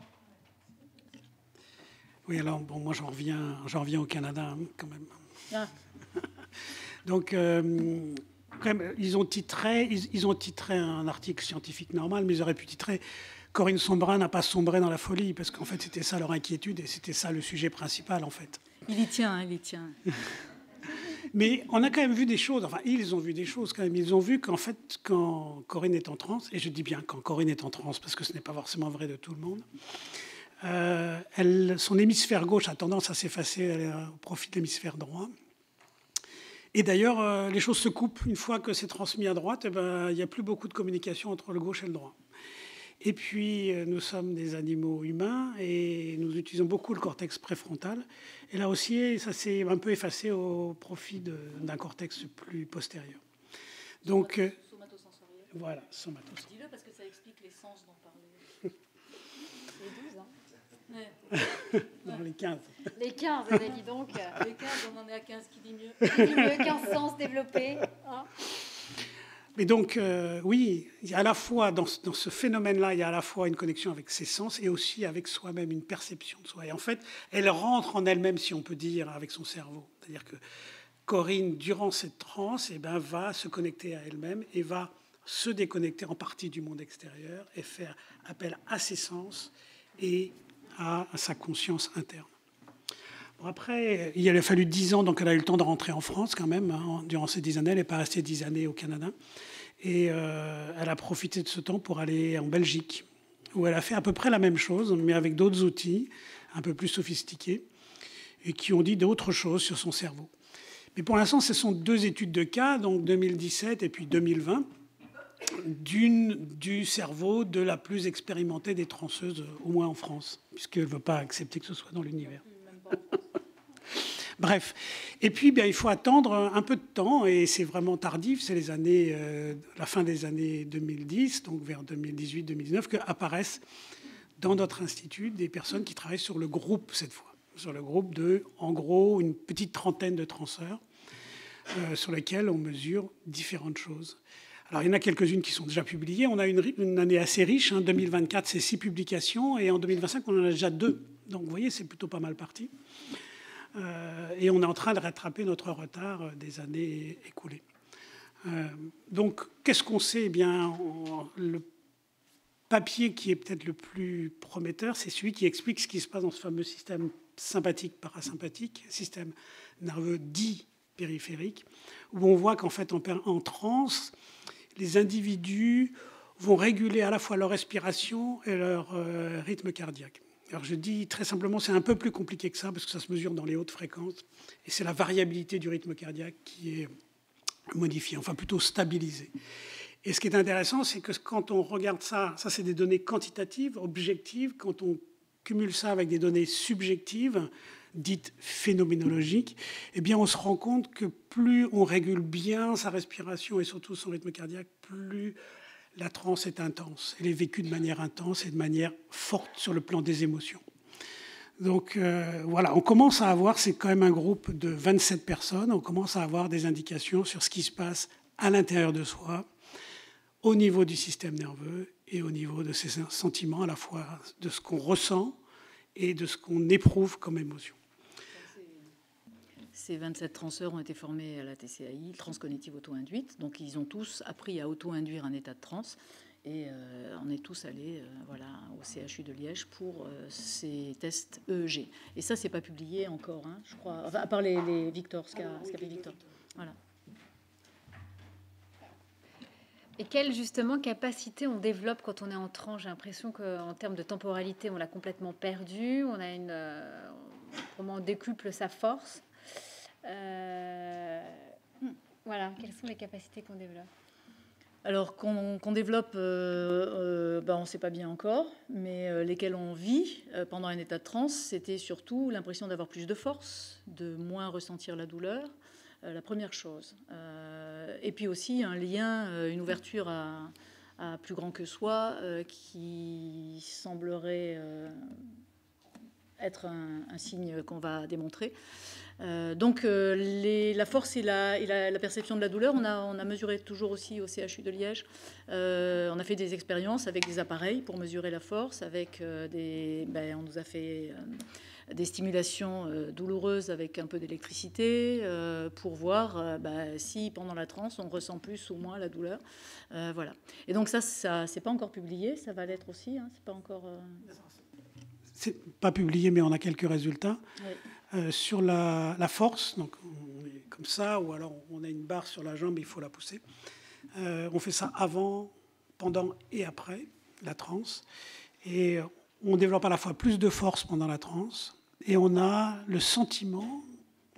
Oui, alors, bon, moi, j'en reviens au Canada, hein, quand même. Ah. Donc... quand même, ils ont titré un article scientifique normal, mais ils auraient pu titrer « Corinne Sombrin n'a pas sombré dans la folie », parce qu'en fait, c'était ça leur inquiétude et c'était ça le sujet principal, en fait. Il y tient, il y tient. Mais on a quand même vu des choses, enfin, ils ont vu des choses quand même. Ils ont vu qu'en fait, quand Corinne est en transe, et je dis bien quand Corinne est en transe, parce que ce n'est pas forcément vrai de tout le monde, son hémisphère gauche a tendance à s'effacer au profit de l'hémisphère droit. Et d'ailleurs, les choses se coupent. Une fois que c'est transmis à droite, il n'y a plus beaucoup de communication entre le gauche et le droit. Et puis, nous sommes des animaux humains et nous utilisons beaucoup le cortex préfrontal. Et là aussi, ça s'est un peu effacé au profit d'un cortex plus postérieur. Donc, somatosensoriel. Voilà, somatosensoriel. Dis-le parce que ça explique les sens dont parlait. Les 12, hein. Ouais. Non, les 15. Les 15, elle dit donc. Les 15, on en est à 15, qui dit mieux. Qui dit mieux, 15 sens développés. Hein. Mais donc, oui, il y a à la fois, dans ce phénomène-là, il y a à la fois une connexion avec ses sens et aussi avec soi-même, une perception de soi. Et en fait, elle rentre en elle-même, si on peut dire, avec son cerveau. C'est-à-dire que Corinne, durant cette transe, va se connecter à elle-même et va se déconnecter en partie du monde extérieur et faire appel à ses sens et à sa conscience interne. Bon, après, il a fallu 10 ans, donc elle a eu le temps de rentrer en France quand même. Hein, durant ces 10 années, elle n'est pas restée 10 années au Canada. Et elle a profité de ce temps pour aller en Belgique, où elle a fait à peu près la même chose, mais avec d'autres outils un peu plus sophistiqués, et qui ont dit d'autres choses sur son cerveau. Mais pour l'instant, ce sont 2 études de cas, donc 2017 et puis 2020, du cerveau de la plus expérimentée des transeuses, au moins en France, puisqu'elle ne veut pas accepter que ce soit dans l'univers. Bref. Et puis, il faut attendre un peu de temps, et c'est vraiment tardif, c'est la fin des années 2010, donc vers 2018-2019, qu'apparaissent dans notre institut des personnes qui travaillent sur le groupe, cette fois. Sur le groupe de, en gros, une petite trentaine de transeurs, sur lesquels on mesure différentes choses. Alors, il y en a quelques-unes qui sont déjà publiées. On a une année assez riche. 2024, c'est 6 publications. Et en 2025, on en a déjà 2. Donc, vous voyez, c'est plutôt pas mal parti. Et on est en train de rattraper notre retard des années écoulées. Donc, qu'est-ce qu'on sait? Eh bien, le papier qui est peut-être le plus prometteur, c'est celui qui explique ce qui se passe dans ce fameux système sympathique-parasympathique, système nerveux dit périphérique, où on voit qu'en fait, en transe, les individus vont réguler à la fois leur respiration et leur rythme cardiaque. Alors je dis très simplement, c'est un peu plus compliqué que ça, parce que ça se mesure dans les hautes fréquences, et c'est la variabilité du rythme cardiaque qui est modifiée, enfin plutôt stabilisée. Et ce qui est intéressant, c'est que quand on regarde ça c'est des données quantitatives, objectives, quand on cumule ça avec des données subjectives, dites phénoménologiques, eh bien on se rend compte que plus on régule bien sa respiration et surtout son rythme cardiaque, plus la transe est intense. Elle est vécue de manière intense et de manière forte sur le plan des émotions. Donc voilà, on commence à avoir, c'est quand même un groupe de 27 personnes, on commence à avoir des indications sur ce qui se passe à l'intérieur de soi, au niveau du système nerveux et au niveau de ses sentiments, à la fois de ce qu'on ressent et de ce qu'on éprouve comme émotion. Ces 27 transeurs ont été formés à la TCAI, transe cognitive auto-induite. Donc, ils ont tous appris à auto-induire un état de transe. Et on est tous allés au CHU de Liège pour ces tests EEG. Et ça, c'est pas publié encore, je crois. Enfin, à part les Victor, ce qu'a fait Victor. Voilà. Et quelle, justement, capacité on développe quand on est en transe? J'ai l'impression qu'en termes de temporalité, on l'a complètement perdu. On a comment on décuple sa force. Voilà, quelles sont les capacités qu'on développe? Alors, qu'on développe, on ne sait pas bien encore, mais lesquelles on vit pendant un état de transe, c'était surtout l'impression d'avoir plus de force, de moins ressentir la douleur, la première chose. Et puis aussi un lien, une ouverture à plus grand que soi, qui semblerait être un signe qu'on va démontrer. Donc la force et la perception de la douleur, on a mesuré toujours aussi au CHU de Liège. On a fait des expériences avec des appareils pour mesurer la force, avec on nous a fait des stimulations douloureuses avec un peu d'électricité pour voir si pendant la transe on ressent plus ou moins la douleur. Voilà. Et donc ça c'est pas encore publié, ça va l'être aussi. C'est pas encore. C'est pas publié, mais on a quelques résultats. Oui. Sur la force, donc on est comme ça, ou alors on a une barre sur la jambe, il faut la pousser. On fait ça avant, pendant et après la transe. Et on développe à la fois plus de force pendant la transe, et on a le sentiment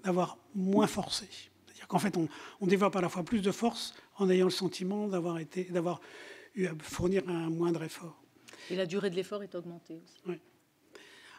d'avoir moins forcé. C'est-à-dire qu'en fait, on développe à la fois plus de force en ayant le sentiment d'avoir eu à fournir un moindre effort. Et la durée de l'effort est augmentée aussi. Oui.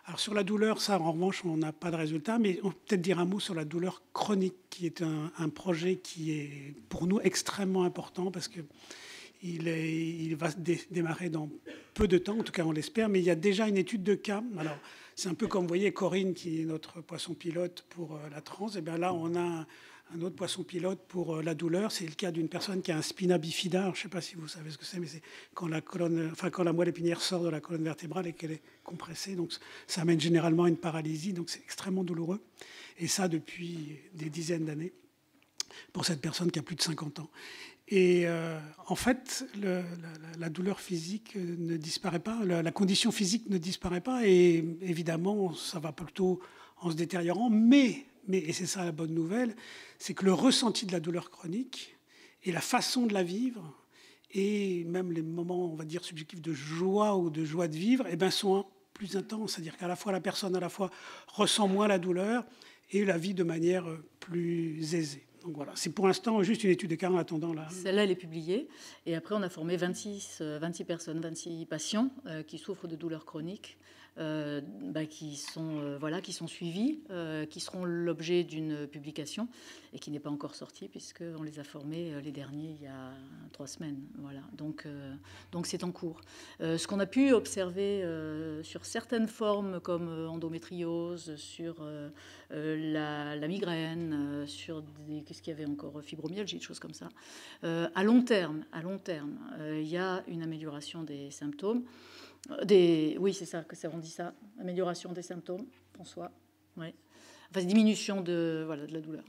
Alors sur la douleur, ça en revanche, on n'a pas de résultat, mais on peut peut-être dire un mot sur la douleur chronique, qui est un projet qui est pour nous extrêmement important parce qu'il va démarrer dans peu de temps, en tout cas on l'espère, mais il y a déjà une étude de cas. Alors c'est un peu comme vous voyez Corinne qui est notre poisson pilote pour la transe, et bien là on a un autre poisson pilote pour la douleur. C'est le cas d'une personne qui a un spina bifida. Alors, je ne sais pas si vous savez ce que c'est, mais c'est quand la moelle épinière sort de la colonne vertébrale et qu'elle est compressée. Donc, ça amène généralement à une paralysie. Donc, c'est extrêmement douloureux. Et ça, depuis des dizaines d'années, pour cette personne qui a plus de 50 ans. Et en fait, la douleur physique ne disparaît pas, la condition physique ne disparaît pas. Et évidemment, ça va plutôt en se détériorant. Mais, et c'est ça la bonne nouvelle, c'est que le ressenti de la douleur chronique et la façon de la vivre, et même les moments, on va dire, subjectifs de joie ou de joie de vivre, sont plus intenses. C'est-à-dire qu'à la fois, la personne ressent moins la douleur et la vit de manière plus aisée. Donc voilà, c'est pour l'instant juste une étude de cas en attendant là. Celle-là, elle est publiée. Et après, on a formé 26 personnes, 26 patients qui souffrent de douleurs chroniques qui sont suivis, qui seront l'objet d'une publication et qui n'est pas encore sortie puisqu'on les a formés les derniers il y a 3 semaines. Voilà. Donc c'est en cours. Ce qu'on a pu observer sur certaines formes comme endométriose, sur la migraine, sur qu'est-ce qu'il y avait encore, fibromyalgie, des choses comme ça. À long terme, il y a une amélioration des symptômes. Oui, c'est ça, on dit ça. Amélioration des symptômes, François. Ouais. Enfin, diminution de la douleur.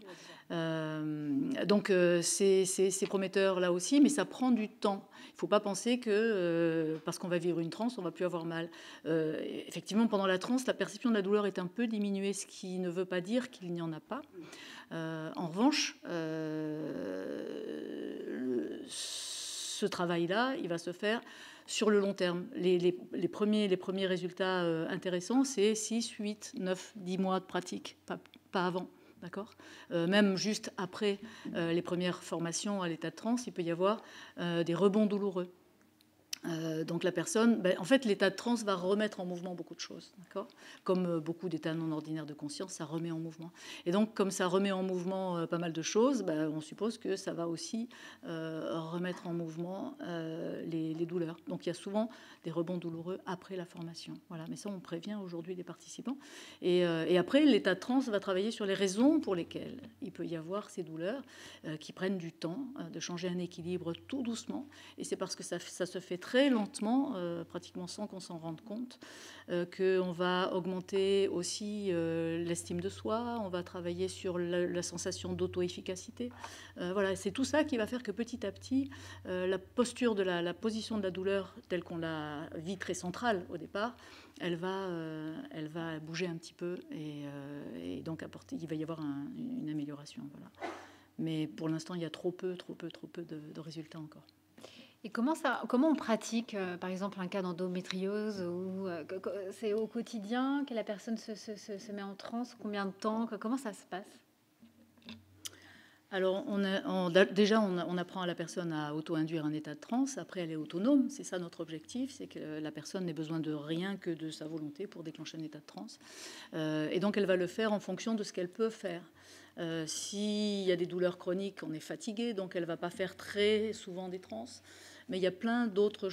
Donc, c'est prometteur là aussi, mais ça prend du temps. Il ne faut pas penser que parce qu'on va vivre une transe, on ne va plus avoir mal. Effectivement, pendant la transe, la perception de la douleur est un peu diminuée, ce qui ne veut pas dire qu'il n'y en a pas. En revanche, ce travail-là, il va se faire sur le long terme. Les premiers résultats intéressants, c'est 6, 8, 9, 10 mois de pratique, pas avant. D'accord. Même juste après les premières formations à l'état de transe, il peut y avoir des rebonds douloureux. Donc la personne, en fait, l'état de transe va remettre en mouvement beaucoup de choses, d'accord. Comme beaucoup d'états non ordinaires de conscience, ça remet en mouvement. Et donc, comme ça remet en mouvement pas mal de choses, on suppose que ça va aussi remettre en mouvement les douleurs. Donc il y a souvent des rebonds douloureux après la formation. Voilà. Mais ça, on prévient aujourd'hui les participants. Et après, l'état de transe va travailler sur les raisons pour lesquelles il peut y avoir ces douleurs qui prennent du temps de changer un équilibre tout doucement. Et c'est parce que ça se fait très lentement, pratiquement sans qu'on s'en rende compte, qu'on va augmenter aussi l'estime de soi, on va travailler sur la sensation d'auto-efficacité. Voilà, c'est tout ça qui va faire que petit à petit, la posture de la position de la douleur, telle qu'on la vit très centrale au départ, elle va bouger un petit peu et donc il va y avoir une amélioration. Voilà. Mais pour l'instant, il y a trop peu de résultats encore. Et comment on pratique, par exemple, un cas d'endométriose où c'est au quotidien que la personne se met en transe? Combien de temps? Comment ça se passe? Alors, déjà, on apprend à la personne à auto-induire un état de transe. Après, elle est autonome. C'est ça notre objectif, c'est que la personne n'ait besoin de rien que de sa volonté pour déclencher un état de transe. Et donc, elle va le faire en fonction de ce qu'elle peut faire. S'il y a des douleurs chroniques, on est fatigué, donc elle ne va pas faire très souvent des transes. Mais il y a plein d'autres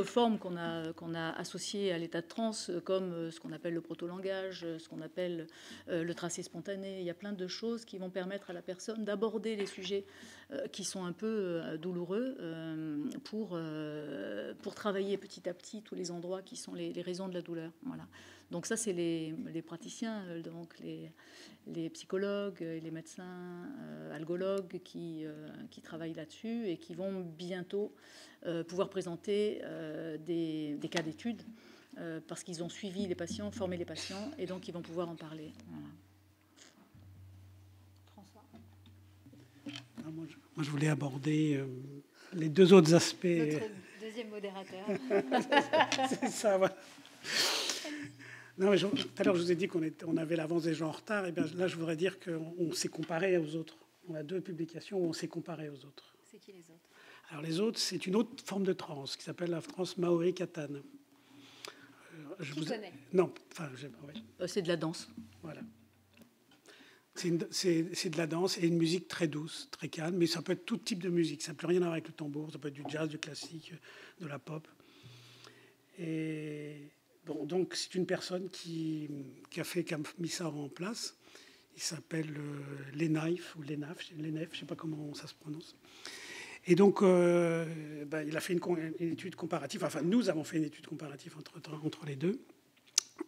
formes qu'on a associées à l'état de transe, comme ce qu'on appelle le proto-langage, ce qu'on appelle le tracé spontané. Il y a plein de choses qui vont permettre à la personne d'aborder les sujets qui sont un peu douloureux pour travailler petit à petit tous les endroits qui sont les raisons de la douleur. Voilà. Donc ça, c'est les praticiens, donc les psychologues, les médecins, algologues qui travaillent là-dessus et qui vont bientôt pouvoir présenter des cas d'études parce qu'ils ont suivi les patients, formé les patients et donc ils vont pouvoir en parler. Voilà. François. Moi, je voulais aborder les deux autres aspects. Notre deuxième modérateur. C'est ça, voilà. Non, mais tout à l'heure, je vous ai dit qu'on avait l'avance des gens en retard. Et bien là, je voudrais dire qu'on s'est comparé aux autres. On a 2 publications où on s'est comparé aux autres. C'est qui les autres? Alors les autres, c'est une autre forme de transe qui s'appelle la transe Maori Katane. Qui connaît? Non, enfin, ouais. C'est de la danse. Voilà. C'est de la danse et une musique très douce, très calme, mais ça peut être tout type de musique. Ça n'a plus rien à voir avec le tambour. Ça peut être du jazz, du classique, de la pop. Et bon, donc c'est une personne qui a mis ça en place. Il s'appelle Lenef, je ne sais pas comment ça se prononce. Et donc, il a fait une étude comparative. Enfin, nous avons fait une étude comparative entre les deux.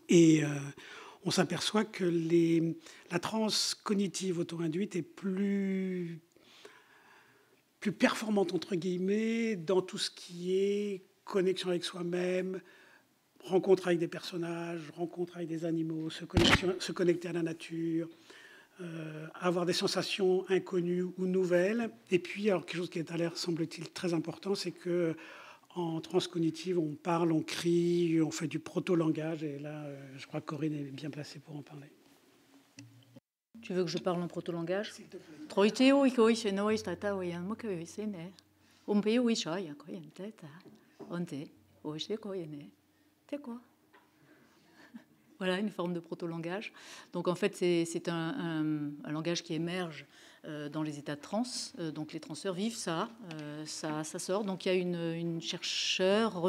Et on s'aperçoit que la transe cognitive auto-induite est plus performante, entre guillemets, dans tout ce qui est connexion avec soi-même, rencontre avec des personnages, rencontre avec des animaux, se connecter à la nature, avoir des sensations inconnues ou nouvelles. Et puis, alors, quelque chose qui est à l'air, semble-t-il, très important, c'est que en transe cognitive, on parle, on crie, on fait du proto-langage. Et là, je crois que Corinne est bien placée pour en parler. Tu veux que je parle en proto-langage? Voilà, une forme de proto-langage. Donc en fait, c'est un langage qui émerge dans les états de transe. Donc les transeurs vivent ça, ça sort. Donc il y a une chercheure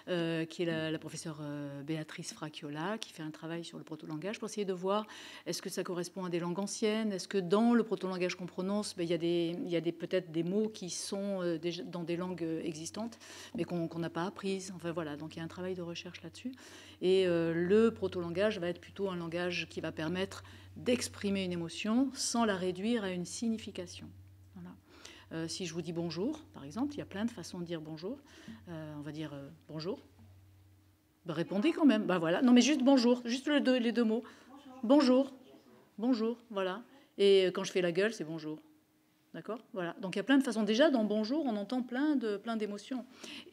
qui est la professeure Béatrice Fracchiola, qui fait un travail sur le proto-langage pour essayer de voir est-ce que ça correspond à des langues anciennes, est-ce que dans le proto-langage qu'on prononce, il y a peut-être des mots qui sont déjà dans des langues existantes, mais qu'on n'a pas apprises. Enfin voilà, donc il y a un travail de recherche là-dessus. Et le proto-langage va être plutôt un langage qui va permettre d'exprimer une émotion sans la réduire à une signification. Voilà. Si je vous dis bonjour, par exemple, il y a plein de façons de dire bonjour. On va dire bonjour. Ben, répondez quand même. Ben, voilà. Non, mais juste bonjour, juste les deux mots. Bonjour. Bonjour, voilà. Et quand je fais la gueule, c'est bonjour. D'accord ? Voilà. Donc il y a plein de façons. Déjà, dans bonjour, on entend plein d'émotions.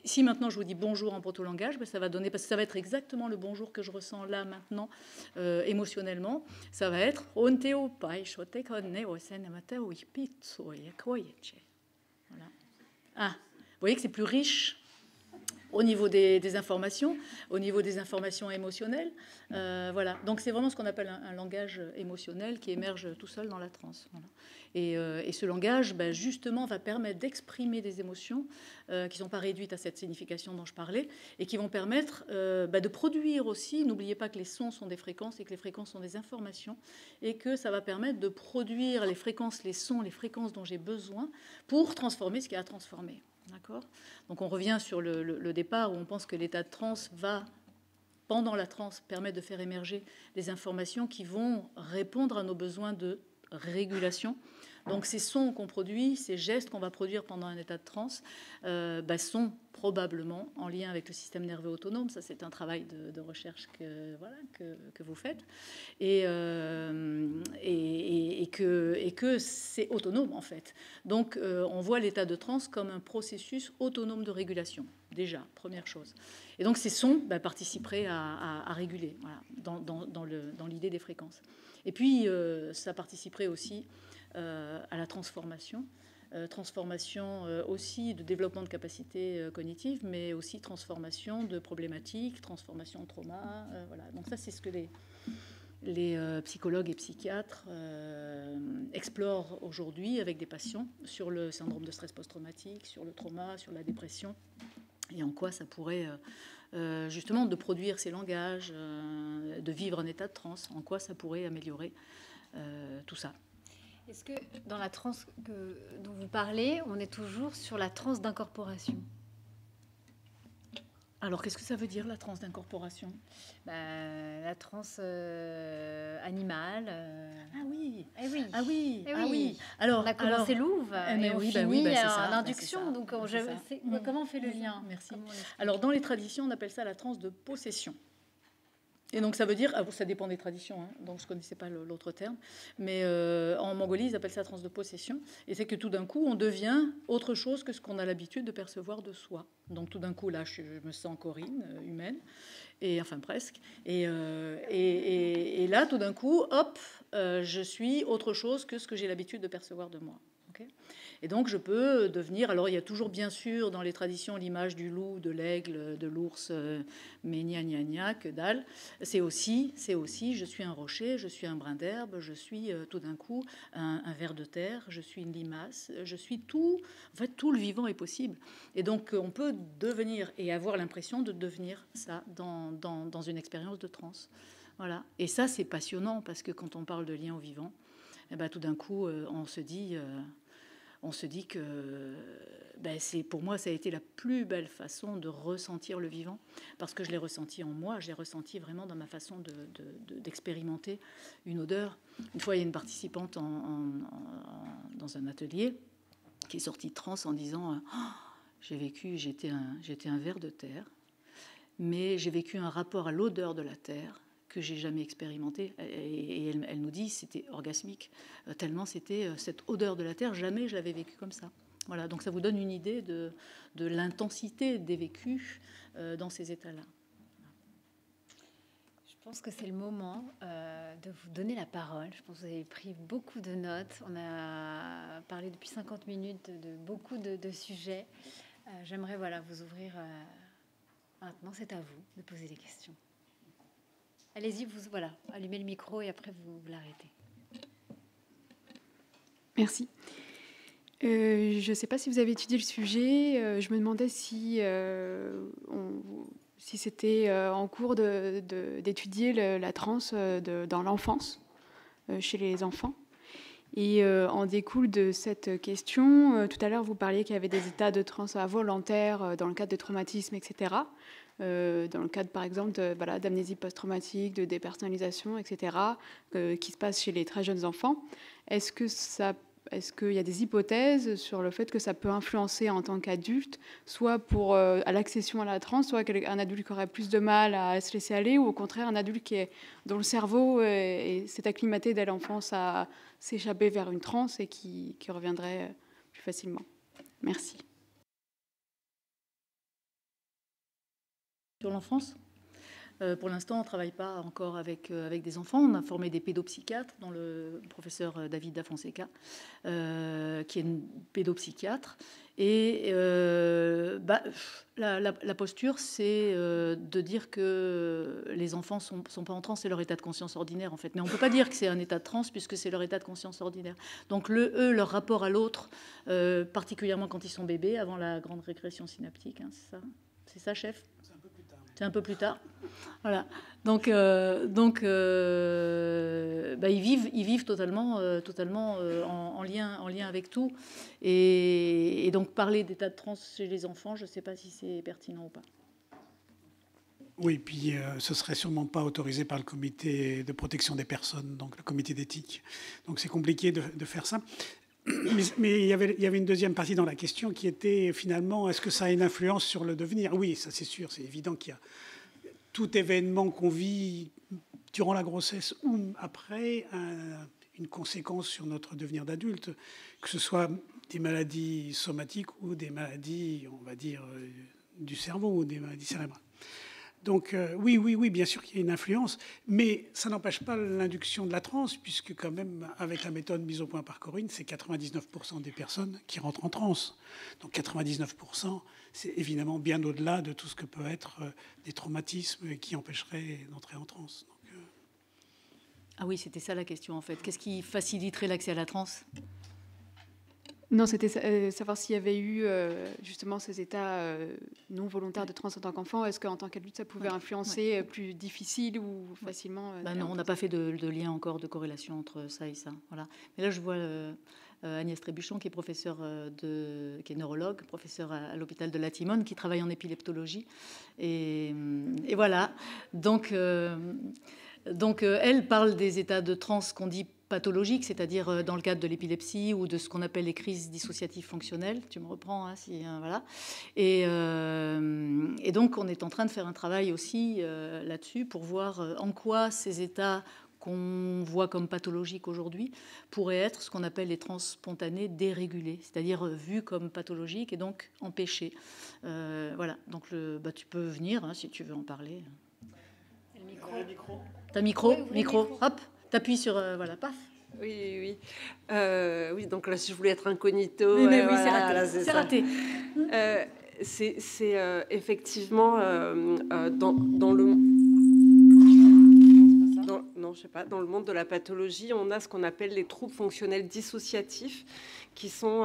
Si maintenant je vous dis bonjour en proto-langage, ben, ça va donner, parce que ça va être exactement le bonjour que je ressens là, maintenant, émotionnellement. Ça va être voilà. Ah, vous voyez que c'est plus riche au niveau des informations, au niveau des informations émotionnelles. Voilà. Donc c'est vraiment ce qu'on appelle un langage émotionnel qui émerge tout seul dans la transe. Voilà. Et ce langage, ben, justement, va permettre d'exprimer des émotions qui ne sont pas réduites à cette signification dont je parlais et qui vont permettre de produire aussi. N'oubliez pas que les sons sont des fréquences et que les fréquences sont des informations et que ça va permettre de produire les fréquences, les sons, les fréquences dont j'ai besoin pour transformer ce qu'il y a à transformer. D'accord ? Donc on revient sur le départ où on pense que l'état de transe va, pendant la transe, permettre de faire émerger des informations qui vont répondre à nos besoins de régulation. Donc ces sons qu'on produit, ces gestes qu'on va produire pendant un état de transe sont probablement en lien avec le système nerveux autonome. Ça, c'est un travail de recherche que vous faites. Et que c'est autonome, en fait. Donc on voit l'état de transe comme un processus autonome de régulation, déjà, première chose. Et donc ces sons participeraient à réguler, voilà, dans l'idée des fréquences. Et puis ça participerait aussi à la transformation. Transformation aussi de développement de capacités cognitives, mais aussi transformation de problématiques, transformation de trauma. Voilà. Donc ça, c'est ce que les psychologues et psychiatres explorent aujourd'hui avec des patients sur le syndrome de stress post-traumatique, sur le trauma, sur la dépression, et en quoi ça pourrait justement de produire ces langages, de vivre un état de transe, en quoi ça pourrait améliorer tout ça. Est-ce que dans la transe dont vous parlez, on est toujours sur la transe d'incorporation ? Alors, qu'est-ce que ça veut dire, la transe d'incorporation ? La transe animale. Ah oui. Eh oui. Ah oui. Eh oui. Ah oui. Alors, on a commencé l'ouve et on finit en induction. Donc, comment on fait le lien ? Merci. Alors, dans les traditions, on appelle ça la transe de possession. Et donc ça veut dire, ça dépend des traditions, hein, donc je ne connaissais pas l'autre terme, mais en Mongolie, ils appellent ça transe de possession, et c'est que tout d'un coup, on devient autre chose que ce qu'on a l'habitude de percevoir de soi. Donc tout d'un coup, là, je me sens Corinne, humaine, et enfin presque, et là, tout d'un coup, hop, je suis autre chose que ce que j'ai l'habitude de percevoir de moi. Okay ? Et donc je peux devenir, alors il y a toujours bien sûr dans les traditions l'image du loup, de l'aigle, de l'ours, mais gna gna gna, que dalle. C'est aussi, je suis un rocher, je suis un brin d'herbe, je suis tout d'un coup un ver de terre, je suis une limace, je suis tout, en fait tout le vivant est possible. Et donc on peut devenir et avoir l'impression de devenir ça dans une expérience de transe. Voilà. Et ça c'est passionnant parce que quand on parle de lien au vivant, tout d'un coup on se dit que pour moi, ça a été la plus belle façon de ressentir le vivant, parce que je l'ai ressenti en moi, je l'ai ressenti vraiment dans ma façon d'expérimenter une odeur. Une fois, il y a une participante dans un atelier qui est sortie de transe en disant j'étais un ver de terre, mais j'ai vécu un rapport à l'odeur de la terre que j'ai jamais expérimenté, et elle nous dit c'était orgasmique, tellement c'était cette odeur de la terre, jamais je l'avais vécu comme ça. Voilà, donc ça vous donne une idée de l'intensité des vécus dans ces états-là. Je pense que c'est le moment de vous donner la parole. Je pense que vous avez pris beaucoup de notes. On a parlé depuis 50 minutes de beaucoup de sujets. J'aimerais vous ouvrir maintenant, c'est à vous de poser des questions. Allez-y, voilà, allumez le micro et après vous l'arrêtez. Merci. Je ne sais pas si vous avez étudié le sujet. Je me demandais si c'était en cours d'étudier la transe dans l'enfance, chez les enfants. Et en découle de cette question, tout à l'heure vous parliez qu'il y avait des états de transe involontaires dans le cadre de traumatismes, etc. Dans le cadre par exemple d'amnésie post-traumatique, de dépersonnalisation, etc., qui se passe chez les très jeunes enfants. Est-ce qu'il y a des hypothèses sur le fait que ça peut influencer en tant qu'adulte, soit pour à l'accession à la transe, soit un adulte qui aurait plus de mal à se laisser aller, ou au contraire un adulte dont le cerveau s'est acclimaté dès l'enfance à s'échapper vers une transe et qui reviendrait plus facilement. Merci. Sur l'enfance, pour l'instant, on ne travaille pas encore avec des enfants. On a formé des pédopsychiatres, dont le professeur David Da Fonseca, qui est une pédopsychiatre. Et la posture, c'est de dire que les enfants ne sont pas en transe, c'est leur état de conscience ordinaire, en fait. Mais on ne peut pas dire que c'est un état de transe, puisque c'est leur état de conscience ordinaire. Donc, leur rapport à l'autre, particulièrement quand ils sont bébés, avant la grande régression synaptique, hein, c'est ça, chef ? C'est un peu plus tard. Voilà. Donc ils vivent totalement en lien avec tout. Et donc parler d'état de transe chez les enfants, je ne sais pas si c'est pertinent ou pas. Oui, puis ce serait sûrement pas autorisé par le comité de protection des personnes, donc le comité d'éthique. Donc c'est compliqué de faire ça. Mais il y avait une deuxième partie dans la question qui était finalement, est-ce que ça a une influence sur le devenir? Oui, ça c'est sûr, c'est évident qu'il y a tout événement qu'on vit durant la grossesse ou après une conséquence sur notre devenir d'adulte, que ce soit des maladies somatiques ou des maladies, on va dire, du cerveau ou des maladies cérébrales. Donc oui, bien sûr qu'il y a une influence, mais ça n'empêche pas l'induction de la transe, puisque quand même, avec la méthode mise au point par Corinne, c'est 99% des personnes qui rentrent en transe. Donc 99%, c'est évidemment bien au-delà de tout ce que peut être des traumatismes qui empêcheraient d'entrer en transe. Donc, Ah oui, c'était ça la question en fait. Qu'est-ce qui faciliterait l'accès à la transe ? Non, c'était savoir s'il y avait eu justement ces états non volontaires de transe en tant qu'enfant. Est-ce qu'en tant qu'adulte, ça pouvait influencer plus difficile ou facilement Non, on n'a pas fait de lien encore, de corrélation entre ça et ça. Voilà. Mais là, je vois Agnès Trébuchon, qui est professeure qui est neurologue, professeure à l'hôpital de La Timone, qui travaille en épileptologie. Et voilà. Donc, elle parle des états de transe qu'on dit pathologiques, c'est-à-dire dans le cadre de l'épilepsie ou de ce qu'on appelle les crises dissociatives fonctionnelles. Tu me reprends, hein, voilà. Et donc, on est en train de faire un travail aussi là-dessus pour voir en quoi ces états qu'on voit comme pathologiques aujourd'hui pourraient être ce qu'on appelle les trans spontanées dérégulées, c'est-à-dire vues comme pathologiques et donc empêchées. Voilà. Donc, tu peux venir hein, si tu veux en parler. Le micro. T'as micro, oui, micro. Hop. T'appuies sur voilà, paf. Oui. Oui, donc là, si je voulais être incognito, oui, voilà, c'est raté. C'est effectivement dans le dans le monde de la pathologie, on a ce qu'on appelle les troubles fonctionnels dissociatifs, qui sont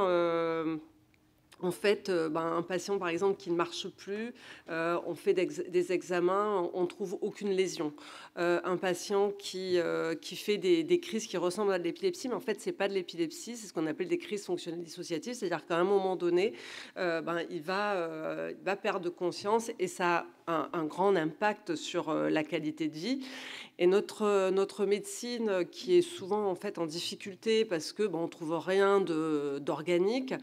en fait, un patient, par exemple, qui ne marche plus, on fait des examens, on ne trouve aucune lésion. Un patient qui fait des crises qui ressemblent à de l'épilepsie, mais en fait, ce n'est pas de l'épilepsie, c'est ce qu'on appelle des crises fonctionnelles dissociatives, c'est-à-dire qu'à un moment donné, il va perdre conscience et ça a un grand impact sur la qualité de vie. Et notre médecine, qui est souvent en fait en difficulté parce que on trouve rien d'organique,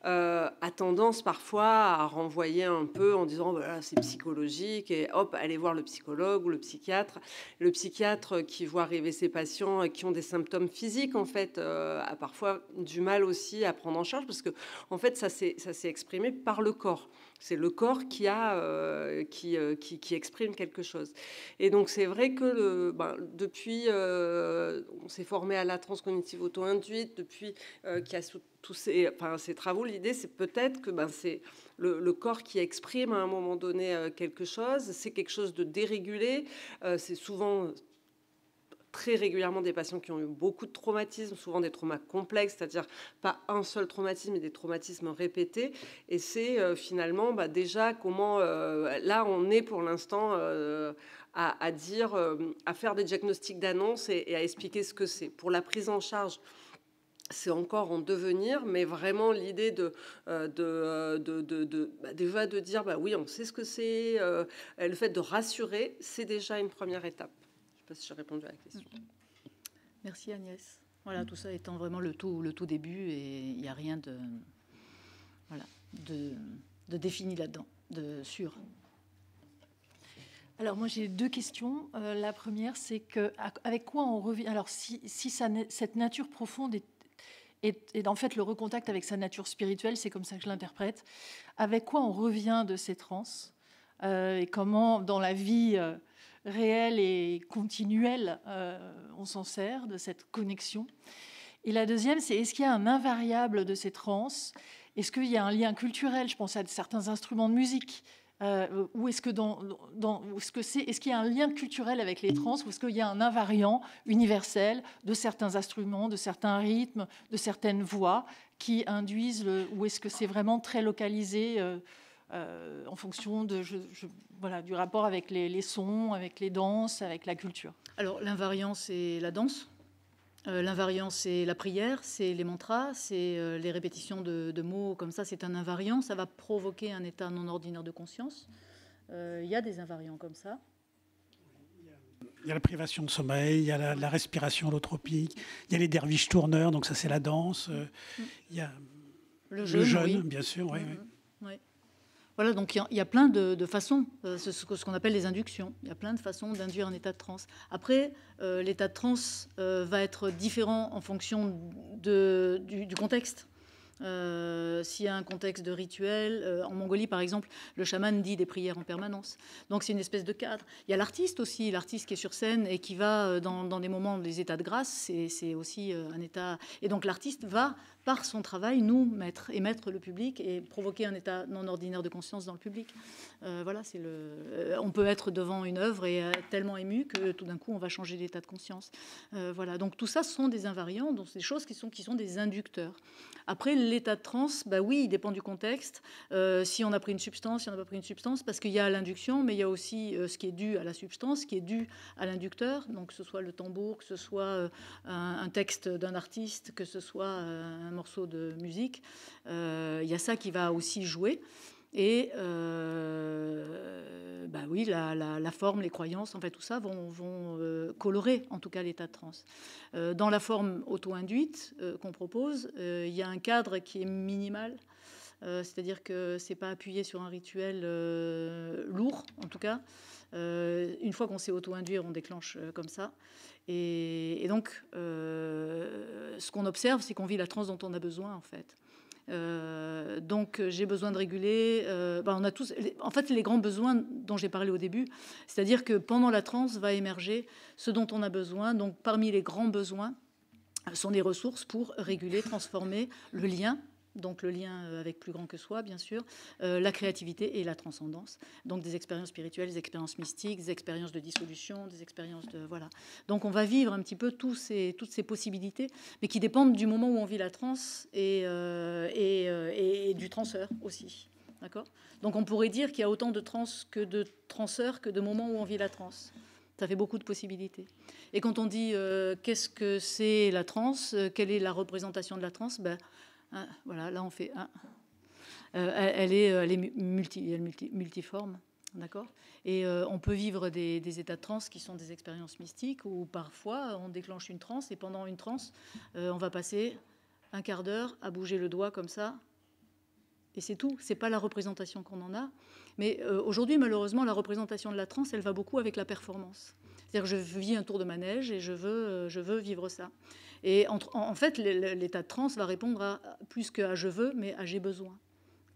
a tendance parfois à renvoyer un peu en disant voilà, c'est psychologique et hop, allez voir le psychologue ou le psychiatre. Le psychiatre qui voit arriver ses patients qui ont des symptômes physiques en fait a parfois du mal aussi à prendre en charge parce que en fait ça s'est exprimé par le corps. C'est le corps qui qui exprime quelque chose. Et donc c'est vrai que depuis, on s'est formé à la transe cognitive auto-induite, depuis qu'il y a tous ces travaux, l'idée c'est peut-être que c'est le corps qui exprime à un moment donné quelque chose, c'est quelque chose de dérégulé, c'est souvent très régulièrement des patients qui ont eu beaucoup de traumatismes, souvent des traumas complexes, c'est-à-dire pas un seul traumatisme, mais des traumatismes répétés. Et c'est finalement déjà comment, là on est pour l'instant à dire, à faire des diagnostics d'annonce et à expliquer ce que c'est. Pour la prise en charge, c'est encore en devenir, mais vraiment l'idée déjà de dire oui, on sait ce que c'est, le fait de rassurer, c'est déjà une première étape. Je ne sais pas si j'ai répondu à la question. Merci Agnès. Voilà, tout ça étant vraiment le tout début, et il n'y a rien de défini là-dedans, de sûr. Alors moi j'ai 2 questions. La première, c'est que avec quoi on revient. Alors si cette nature profonde est en fait le recontact avec sa nature spirituelle, c'est comme ça que je l'interprète. Avec quoi on revient de ces transes et comment dans la vie réelle et continuelle on s'en sert de cette connexion. Et la deuxième, c'est est-ce qu'il y a un invariable de ces transes? Est-ce qu'il y a un lien culturel? Je pense à certains instruments de musique. Ou est-ce qu'il y a un lien culturel avec les trans, ou est-ce qu'il y a un invariant universel de certains instruments, de certains rythmes, de certaines voix qui induisent ou est-ce que c'est vraiment très localisé en fonction du rapport avec les sons, avec les danses, avec la culture? Alors l'invariant, c'est la danse. L'invariant, c'est la prière, c'est les mantras, c'est les répétitions de mots comme ça. C'est un invariant. Ça va provoquer un état non ordinaire de conscience. Il y a des invariants comme ça. Il y a la privation de sommeil, il y a la respiration holotropique, il y a les derviches tourneurs, donc ça c'est la danse. Il y a le jeûne, oui. Bien sûr. Oui, oui. Oui. Voilà, donc il y a plein de façons, ce qu'on appelle les inductions. Il y a plein de façons d'induire un état de transe. Après, l'état de transe va être différent en fonction du contexte. S'il y a un contexte de rituel, en Mongolie par exemple, le chaman dit des prières en permanence. Donc c'est une espèce de cadre. Il y a l'artiste aussi, l'artiste qui est sur scène et qui va dans des moments des états de grâce, c'est aussi un état. Et donc l'artiste va, par son travail, nous mettre le public et provoquer un état non ordinaire de conscience dans le public. Voilà, on peut être devant une œuvre et tellement ému que tout d'un coup on va changer d'état de conscience. Voilà, donc tout ça ce sont des invariants, donc des choses qui sont des inducteurs. Après, l'état de transe, oui, il dépend du contexte. Si on a pris une substance, si on n'a pas pris une substance, parce qu'il y a l'induction, mais il y a aussi ce qui est dû à la substance, ce qui est dû à l'inducteur, donc que ce soit le tambour, que ce soit un texte d'un artiste, que ce soit un morceau de musique. Il y a ça qui va aussi jouer. Et oui, la forme, les croyances, en fait, tout ça vont colorer, en tout cas, l'état de transe. Dans la forme auto-induite qu'on propose, il y a un cadre qui est minimal, c'est-à-dire que c'est pas appuyé sur un rituel lourd, en tout cas. Une fois qu'on sait auto-induire, on déclenche comme ça. Et donc, ce qu'on observe, c'est qu'on vit la transe dont on a besoin, en fait. Donc j'ai besoin de réguler. On a tous, en fait, les grands besoins dont j'ai parlé au début, c'est-à-dire que pendant la transe va émerger ce dont on a besoin. Donc parmi les grands besoins sont des ressources pour réguler, transformer le lien. Donc le lien avec plus grand que soi, bien sûr, la créativité et la transcendance. Donc des expériences spirituelles, des expériences mystiques, des expériences de dissolution, des expériences de... Voilà. Donc on va vivre un petit peu toutes ces possibilités, mais qui dépendent du moment où on vit la transe et du transeur aussi. D'accord ? Donc on pourrait dire qu'il y a autant de trans que de transeurs que de moments où on vit la transe. Ça fait beaucoup de possibilités. Et quand on dit qu'est-ce que c'est la transe, quelle est la représentation de la transe, voilà, là on fait elle est multiforme, d'accord. Et on peut vivre des états de transe qui sont des expériences mystiques où parfois on déclenche une transe et pendant une transe on va passer un quart d'heure à bouger le doigt comme ça et c'est tout. C'est pas la représentation qu'on en a. Mais aujourd'hui malheureusement la représentation de la transe elle va beaucoup avec la performance. C'est-à-dire que je vis un tour de manège et je veux vivre ça. Et en fait, l'état de transe va répondre à plus qu'à je veux, mais à j'ai besoin.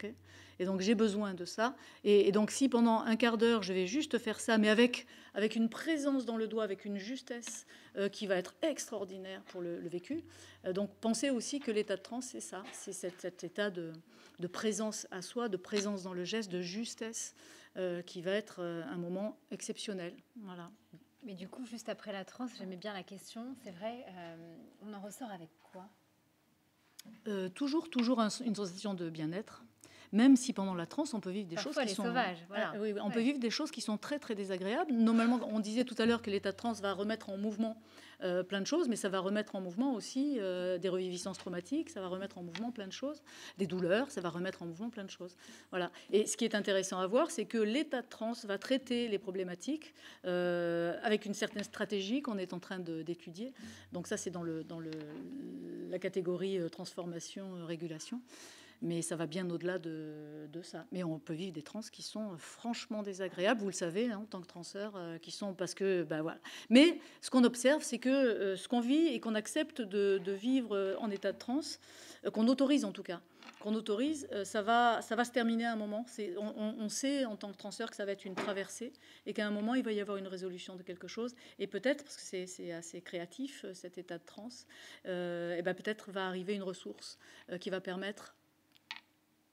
Okay, et donc j'ai besoin de ça. Et donc si pendant un quart d'heure, je vais juste faire ça, mais avec une présence dans le doigt, avec une justesse qui va être extraordinaire pour le vécu. Donc pensez aussi que l'état de transe, c'est ça, c'est cet état de présence à soi, de présence dans le geste, de justesse, qui va être un moment exceptionnel. Voilà. Mais du coup, juste après la transe, j'aimais bien la question. C'est vrai, on en ressort avec quoi? Toujours une sensation de bien-être. Même si pendant la transe, on peut vivre des choses qui sont sauvages. Voilà. Oui, on peut vivre des choses qui sont très très désagréables. Normalement, on disait tout à l'heure que l'état de transe va remettre en mouvement plein de choses, mais ça va remettre en mouvement aussi des reviviscences traumatiques, ça va remettre en mouvement plein de choses, des douleurs, ça va remettre en mouvement plein de choses. Voilà. Et ce qui est intéressant à voir, c'est que l'état de transe va traiter les problématiques avec une certaine stratégie qu'on est en train d'étudier. Donc ça, c'est dans la catégorie transformation, régulation. Mais ça va bien au-delà de ça. Mais on peut vivre des trans qui sont franchement désagréables, vous le savez, hein, en tant que transeur, qui sont parce que, ben voilà. Mais ce qu'on observe, c'est que ce qu'on vit et qu'on accepte de vivre en état de transe, qu'on autorise en tout cas, ça va se terminer à un moment. On sait en tant que transeur que ça va être une traversée et qu'à un moment, il va y avoir une résolution de quelque chose. Et peut-être, parce que c'est assez créatif, cet état de transe, et ben peut-être va arriver une ressource qui va permettre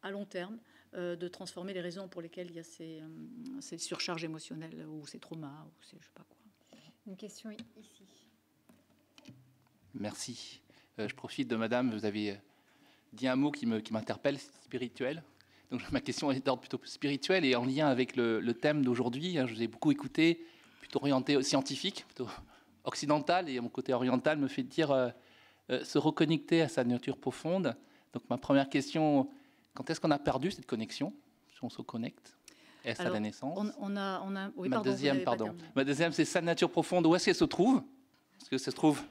à long terme, de transformer les raisons pour lesquelles il y a ces surcharges émotionnelles ou ces traumas ou je sais pas quoi. Une question ici. Merci. Je profite de madame, vous avez dit un mot qui m'interpelle, spirituel. Donc ma question est d'ordre plutôt spirituel et en lien avec le thème d'aujourd'hui. Je vous ai beaucoup écouté, plutôt orienté scientifique, plutôt occidental, et mon côté oriental me fait dire se reconnecter à sa nature profonde. Donc ma première question: quand est-ce qu'on a perdu cette connexion? Si on se reconnecte, est-ce à la naissance? Oui, ma deuxième, c'est sa nature profonde. Où est-ce qu'elle se trouve? Est-ce que ça se trouve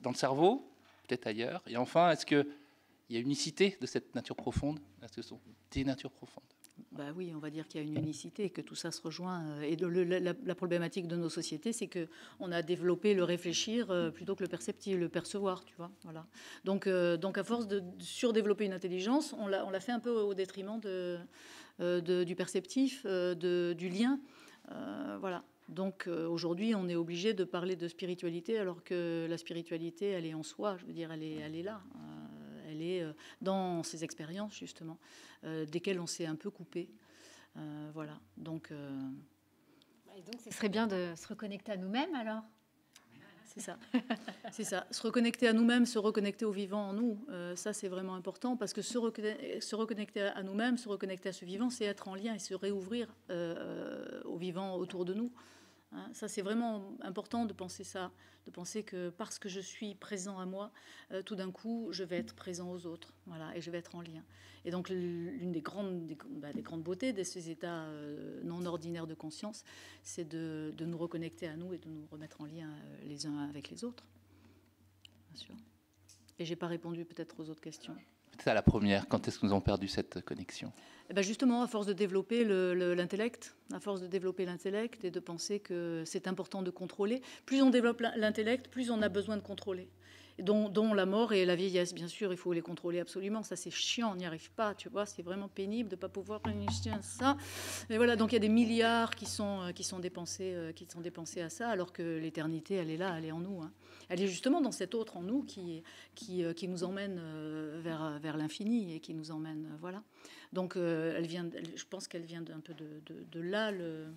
dans le cerveau, peut-être ailleurs? Et enfin, est-ce qu'il y a une unicité de cette nature profonde? Est-ce que ce sont des natures profondes? Bah oui, on va dire qu'il y a une unicité, que tout ça se rejoint. Et la problématique de nos sociétés, c'est qu'on a développé le réfléchir plutôt que le perceptif, le percevoir, tu vois. Voilà. Donc à force de surdévelopper une intelligence, on l'a fait un peu au détriment du perceptif, du lien. Voilà. Donc aujourd'hui, on est obligé de parler de spiritualité, alors que la spiritualité, elle est en soi. Je veux dire, elle est là. Elle est dans ces expériences, justement, desquelles on s'est un peu coupé. Voilà. Donc, et donc, ce serait bien de se reconnecter à nous-mêmes, alors? C'est ça. C'est ça. Se reconnecter à nous-mêmes, se reconnecter au vivant en nous, ça, c'est vraiment important, parce que se reconnecter à nous-mêmes, se reconnecter à ce vivant, c'est être en lien et se réouvrir au vivant autour de nous. Hein, ça, c'est vraiment important de penser ça, de penser que parce que je suis présent à moi, tout d'un coup, je vais être présent aux autres, voilà, et je vais être en lien. Et donc, l'une des grandes beautés de ces états non ordinaires de conscience, c'est de nous reconnecter à nous et de nous remettre en lien les uns avec les autres, bien sûr. Et j'ai pas répondu peut-être aux autres questions. Peut-être à la première, quand est-ce que nous avons perdu cette connexion? Eh bien justement, à force de développer l'intellect, à force de développer l'intellect et de penser que c'est important de contrôler. Plus on développe l'intellect, plus on a besoin de contrôler. Dont la mort et la vieillesse, bien sûr, il faut les contrôler absolument. Ça, c'est chiant, on n'y arrive pas, tu vois. C'est vraiment pénible de ne pas pouvoir planifier ça. Mais voilà, donc il y a des milliards qui sont dépensés à ça, alors que l'éternité, elle est là, elle est en nous. Hein. Elle est justement dans cet autre en nous qui nous emmène vers l'infini et qui nous emmène, voilà. Donc, je pense qu'elle vient un peu de là, le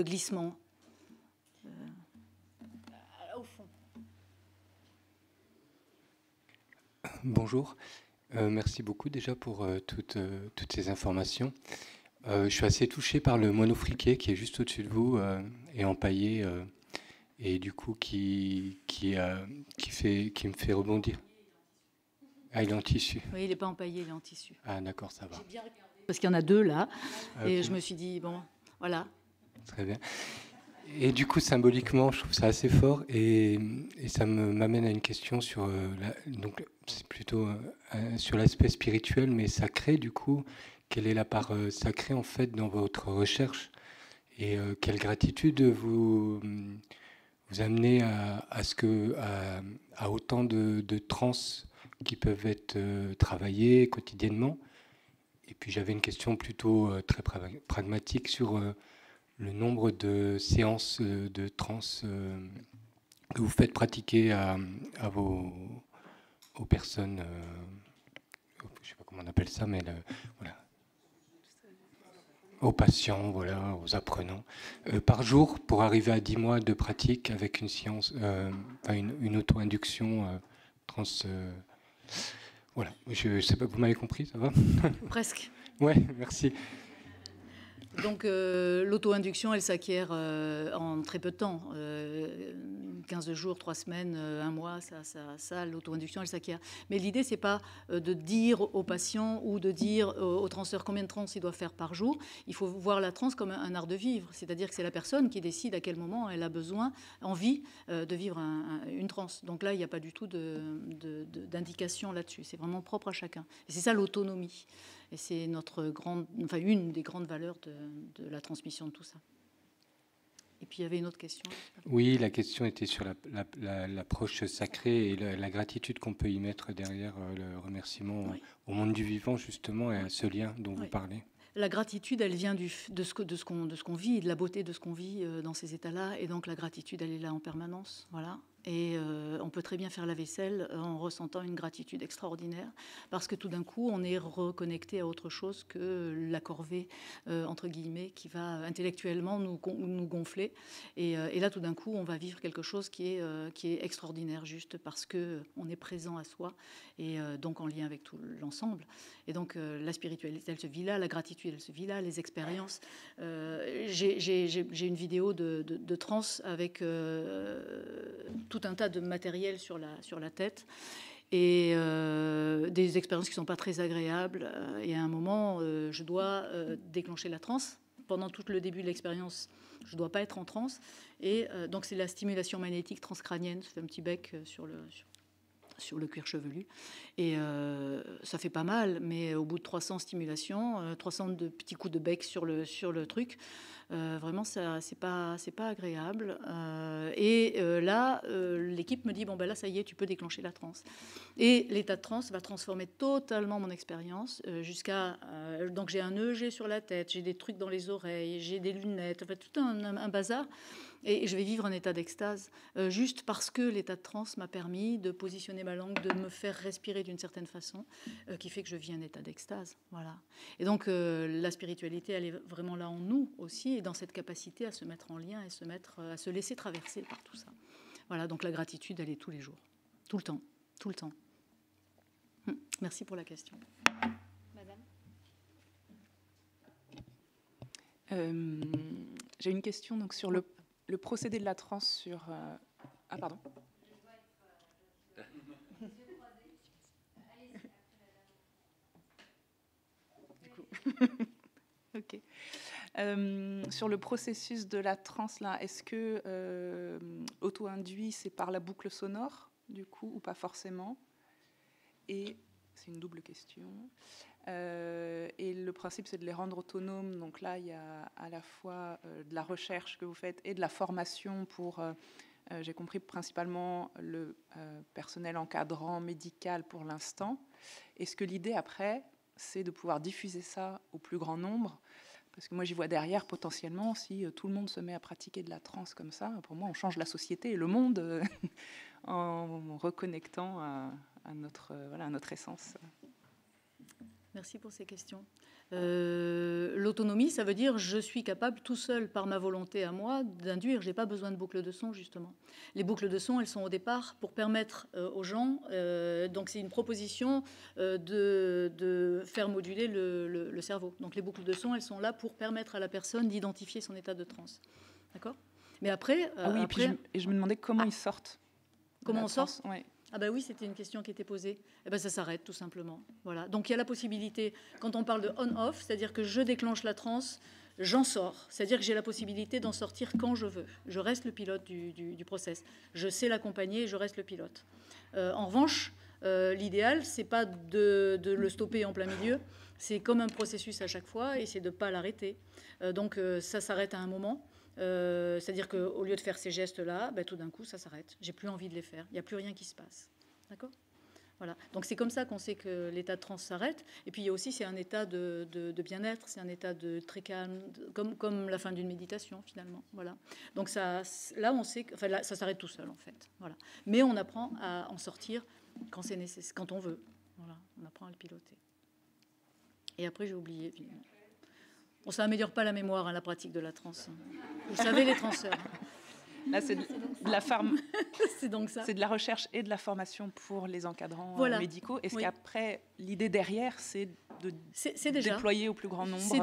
glissement. Au fond. Bonjour, merci beaucoup déjà pour toutes ces informations. Je suis assez touché par le moineau friqué qui est juste au-dessus de vous et empaillé et du coup qui me fait rebondir. Ah, il est en tissu. Oui, il n'est pas empaillé, il est en tissu. Ah, d'accord, ça va. J'ai bien regardé parce qu'il y en a deux là, okay. Et je me suis dit bon, voilà. Très bien. Et du coup, symboliquement, je trouve ça assez fort et ça m'amène à une question sur donc c'est plutôt sur l'aspect spirituel, mais sacré. Du coup, quelle est la part sacrée en fait dans votre recherche et quelle gratitude vous amenez à autant de trans qui peuvent être travaillés quotidiennement Et puis j'avais une question plutôt très pragmatique sur le nombre de séances de trans que vous faites pratiquer aux personnes, je ne sais pas comment on appelle ça, mais voilà, aux patients, voilà, aux apprenants, par jour pour arriver à 10 mois de pratique avec une séance, une auto-induction trans. Voilà, je ne sais pas, vous m'avez compris, ça va? Presque. Ouais, merci. Donc l'auto-induction, elle s'acquiert en très peu de temps. 15 jours, 3 semaines, 1 mois, ça l'auto-induction, elle s'acquiert. Mais l'idée, c'est pas de dire aux patients ou de dire aux transeurs combien de trans ils doivent faire par jour. Il faut voir la trans comme un art de vivre. C'est-à-dire que c'est la personne qui décide à quel moment elle a besoin, envie de vivre une trans. Donc là, il n'y a pas du tout d'indication là-dessus. C'est vraiment propre à chacun. Et c'est ça l'autonomie. Et c'est une des grandes valeurs de la transmission de tout ça. Et puis il y avait une autre question. Oui, la question était sur l'approche sacrée et la gratitude qu'on peut y mettre derrière le remerciement au monde du vivant, justement, et à ce lien dont vous parlez. La gratitude, elle vient de ce qu'on vit, de la beauté de ce qu'on vit dans ces états-là. Et donc la gratitude, elle est là en permanence. Voilà. Et on peut très bien faire la vaisselle en ressentant une gratitude extraordinaire, parce que tout d'un coup, on est reconnecté à autre chose que la corvée, entre guillemets, qui va intellectuellement nous gonfler. Et là, tout d'un coup, on va vivre quelque chose qui est extraordinaire, juste parce qu'on est présent à soi, et donc en lien avec tout l'ensemble. Et donc la spiritualité, elle se vit là, la gratitude, elle se vit là, les expériences. J'ai une vidéo de trance avec tout un tas de matériel sur la tête et des expériences qui ne sont pas très agréables. Et à un moment, je dois déclencher la transe. Pendant tout le début de l'expérience, je ne dois pas être en transe. Et donc, c'est la stimulation magnétique transcrânienne. Ça fait un petit bec sur le cuir chevelu. Et ça fait pas mal, mais au bout de 300 stimulations, 300 de petits coups de bec sur le truc, vraiment, ça, c'est pas agréable. Là, l'équipe me dit, bon, ben là, ça y est, tu peux déclencher la transe. Et l'état de transe va transformer totalement mon expérience jusqu'à... donc, j'ai un EEG sur la tête, j'ai des trucs dans les oreilles, j'ai des lunettes, enfin, tout un bazar. Et je vais vivre un état d'extase, juste parce que l'état de transe m'a permis de positionner ma langue, de me faire respirer d'une certaine façon, qui fait que je vis un état d'extase. Voilà. Et donc, la spiritualité, elle est vraiment là en nous aussi, et dans cette capacité à se mettre en lien et à se laisser traverser par tout ça. Voilà, donc la gratitude, elle est tous les jours, tout le temps, tout le temps. Merci pour la question. Madame ? J'ai une question donc, sur le procédé de la transe sur... Ah, pardon. Ok. Sur le processus de la transe, là, est-ce que auto-induit, c'est par la boucle sonore, du coup, ou pas forcément? Et c'est une double question. Et le principe, c'est de les rendre autonomes. Donc là, il y a à la fois de la recherche que vous faites et de la formation pour, j'ai compris, principalement le personnel encadrant médical pour l'instant. Est-ce que l'idée, après, c'est de pouvoir diffuser ça au plus grand nombre? Parce que moi, j'y vois derrière, potentiellement, si tout le monde se met à pratiquer de la transe comme ça, pour moi, on change la société et le monde en reconnectant à notre essence. Merci pour ces questions. L'autonomie, ça veut dire je suis capable tout seul, par ma volonté à moi, d'induire. Je n'ai pas besoin de boucles de son, justement. Les boucles de son, elles sont au départ pour permettre aux gens, donc c'est une proposition de faire moduler le cerveau. Donc les boucles de son, elles sont là pour permettre à la personne d'identifier son état de transe. D'accord ? Mais après... oui, après, et je me demandais comment ils sortent. Comment on sort ? Ouais. Ah ben oui, c'était une question qui était posée. Eh ben ça s'arrête tout simplement. Voilà. Donc il y a la possibilité, quand on parle de on-off, c'est-à-dire que je déclenche la transe, j'en sors. C'est-à-dire que j'ai la possibilité d'en sortir quand je veux. Je reste le pilote du process. Je sais l'accompagner et je reste le pilote. En revanche, l'idéal, c'est pas de le stopper en plein milieu. C'est comme un processus à chaque fois et c'est de ne pas l'arrêter. Donc ça s'arrête à un moment. C'est-à-dire qu'au lieu de faire ces gestes-là, tout d'un coup, ça s'arrête. J'ai plus envie de les faire. Il n'y a plus rien qui se passe. D'accord ? Voilà. Donc c'est comme ça qu'on sait que l'état de transe s'arrête. Et puis il y a aussi, c'est un état de bien-être, c'est un état de très calme, comme la fin d'une méditation finalement. Voilà. Donc ça, là on sait que, enfin, là, ça s'arrête tout seul en fait. Voilà. Mais on apprend à en sortir quand c'est nécessaire, quand on veut. Voilà. On apprend à le piloter. Et après j'ai oublié évidemment. Bon, ça améliore pas la mémoire, hein, la pratique de la transe. Vous savez les transeurs. Là, c'est de la c'est donc ça. C'est de la recherche et de la formation pour les encadrants médicaux. Est-ce Oui. qu'après, l'idée derrière, c'est de déjà déployer au plus grand nombre? C'est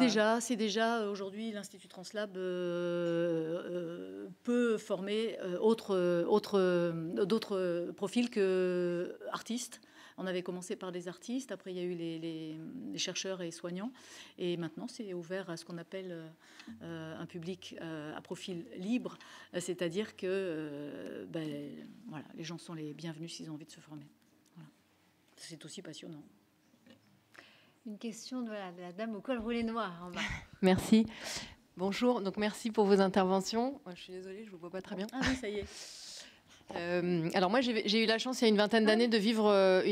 déjà aujourd'hui, l'Institut Translab peut former d'autres profils que artistes. On avait commencé par des artistes, après il y a eu les chercheurs et soignants, et maintenant c'est ouvert à ce qu'on appelle un public à profil libre, c'est-à-dire que voilà, les gens sont les bienvenus s'ils ont envie de se former. Voilà. C'est aussi passionnant. Une question de la dame au col roulé noir en bas. Merci. Bonjour, donc merci pour vos interventions. Je suis désolée, je ne vous vois pas très bien. Ah oui, ça y est. Alors moi j'ai eu la chance il y a une vingtaine d'années de vivre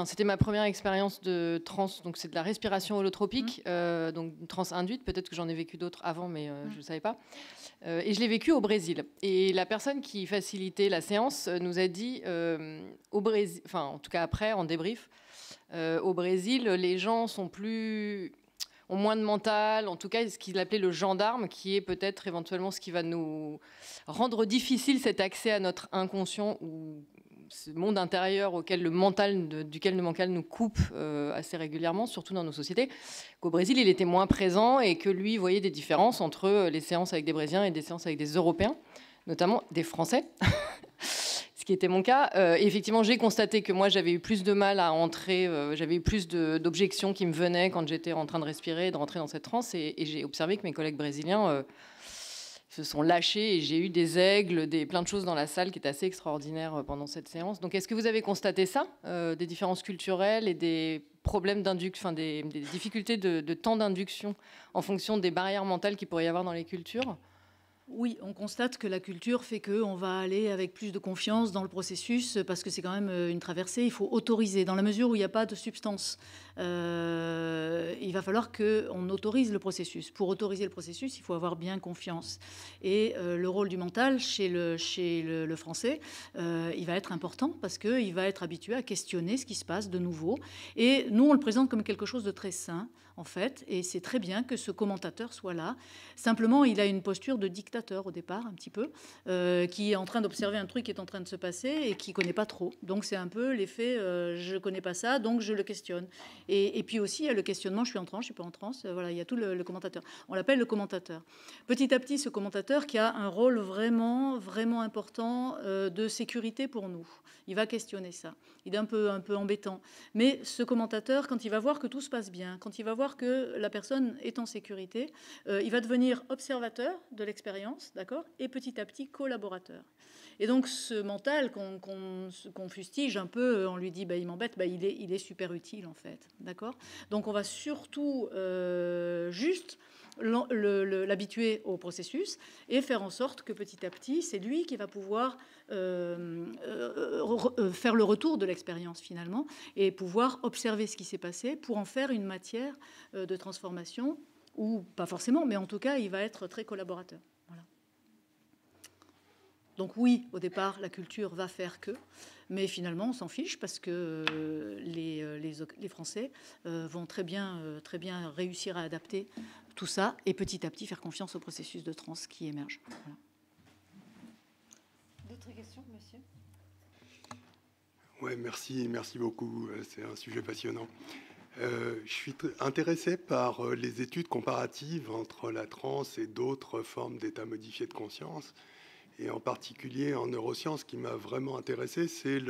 c'était ma première expérience de transe, donc c'est de la respiration holotropique, donc une transe induite, peut-être que j'en ai vécu d'autres avant mais je ne savais pas, et je l'ai vécu au Brésil, et la personne qui facilitait la séance nous a dit au Brésil, enfin en tout cas après en débrief, au Brésil les gens ont moins de mental, en tout cas ce qu'il appelait le gendarme, qui est peut-être éventuellement ce qui va nous rendre difficile cet accès à notre inconscient ou ce monde intérieur duquel le mental nous coupe assez régulièrement, surtout dans nos sociétés, qu'au Brésil il était moins présent et que lui voyait des différences entre les séances avec des Brésiliens et des séances avec des Européens, notamment des Français. Ce qui était mon cas. Et effectivement, j'ai constaté que moi, j'avais eu plus de mal à entrer, j'avais eu plus d'objections qui me venaient quand j'étais en train de respirer, de rentrer dans cette transe. Et j'ai observé que mes collègues brésiliens se sont lâchés et j'ai eu des aigles, plein de choses dans la salle qui étaient assez extraordinaires pendant cette séance. Donc, est-ce que vous avez constaté ça, des différences culturelles et des problèmes d'induction, des difficultés de temps d'induction en fonction des barrières mentales qu'il pourrait y avoir dans les cultures ? Oui, on constate que la culture fait qu'on va aller avec plus de confiance dans le processus parce que c'est quand même une traversée. Il faut autoriser. Dans la mesure où il n'y a pas de substance, il va falloir qu'on autorise le processus. Pour autoriser le processus, il faut avoir bien confiance. Et le rôle du mental chez le français, il va être important parce qu'il va être habitué à questionner ce qui se passe de nouveau. Et nous, on le présente comme quelque chose de très sain, en fait, et c'est très bien que ce commentateur soit là. Simplement, il a une posture de dictateur au départ, un petit peu, qui est en train d'observer un truc qui est en train de se passer et qui ne connaît pas trop. Donc c'est un peu l'effet je ne connais pas ça, donc je le questionne. Et puis aussi, il y a le questionnement, je suis en transe, je ne suis pas en transe. Voilà, il y a tout le commentateur. On l'appelle le commentateur. Petit à petit, ce commentateur qui a un rôle vraiment, vraiment important de sécurité pour nous. Il va questionner ça. Il est un peu embêtant. Mais ce commentateur, quand il va voir que tout se passe bien, quand il va voir que la personne est en sécurité, il va devenir observateur de l'expérience, d'accord, et petit à petit collaborateur. Et donc ce mental qu'on fustige un peu, on lui dit il m'embête, il est super utile en fait, d'accord. Donc on va surtout juste l'habituer au processus et faire en sorte que petit à petit, c'est lui qui va pouvoir faire le retour de l'expérience finalement et pouvoir observer ce qui s'est passé pour en faire une matière de transformation, ou pas forcément, mais en tout cas, il va être très collaborateur. Voilà. Donc oui, au départ, la culture va faire que, mais finalement, on s'en fiche parce que les Français vont très bien réussir à adapter tout ça et petit à petit faire confiance au processus de transe qui émerge. Voilà. D'autres questions, monsieur ? Oui, merci beaucoup. C'est un sujet passionnant. Je suis intéressé par les études comparatives entre la transe et d'autres formes d'état modifié de conscience. Et en particulier en neurosciences, ce qui m'a vraiment intéressé, c'est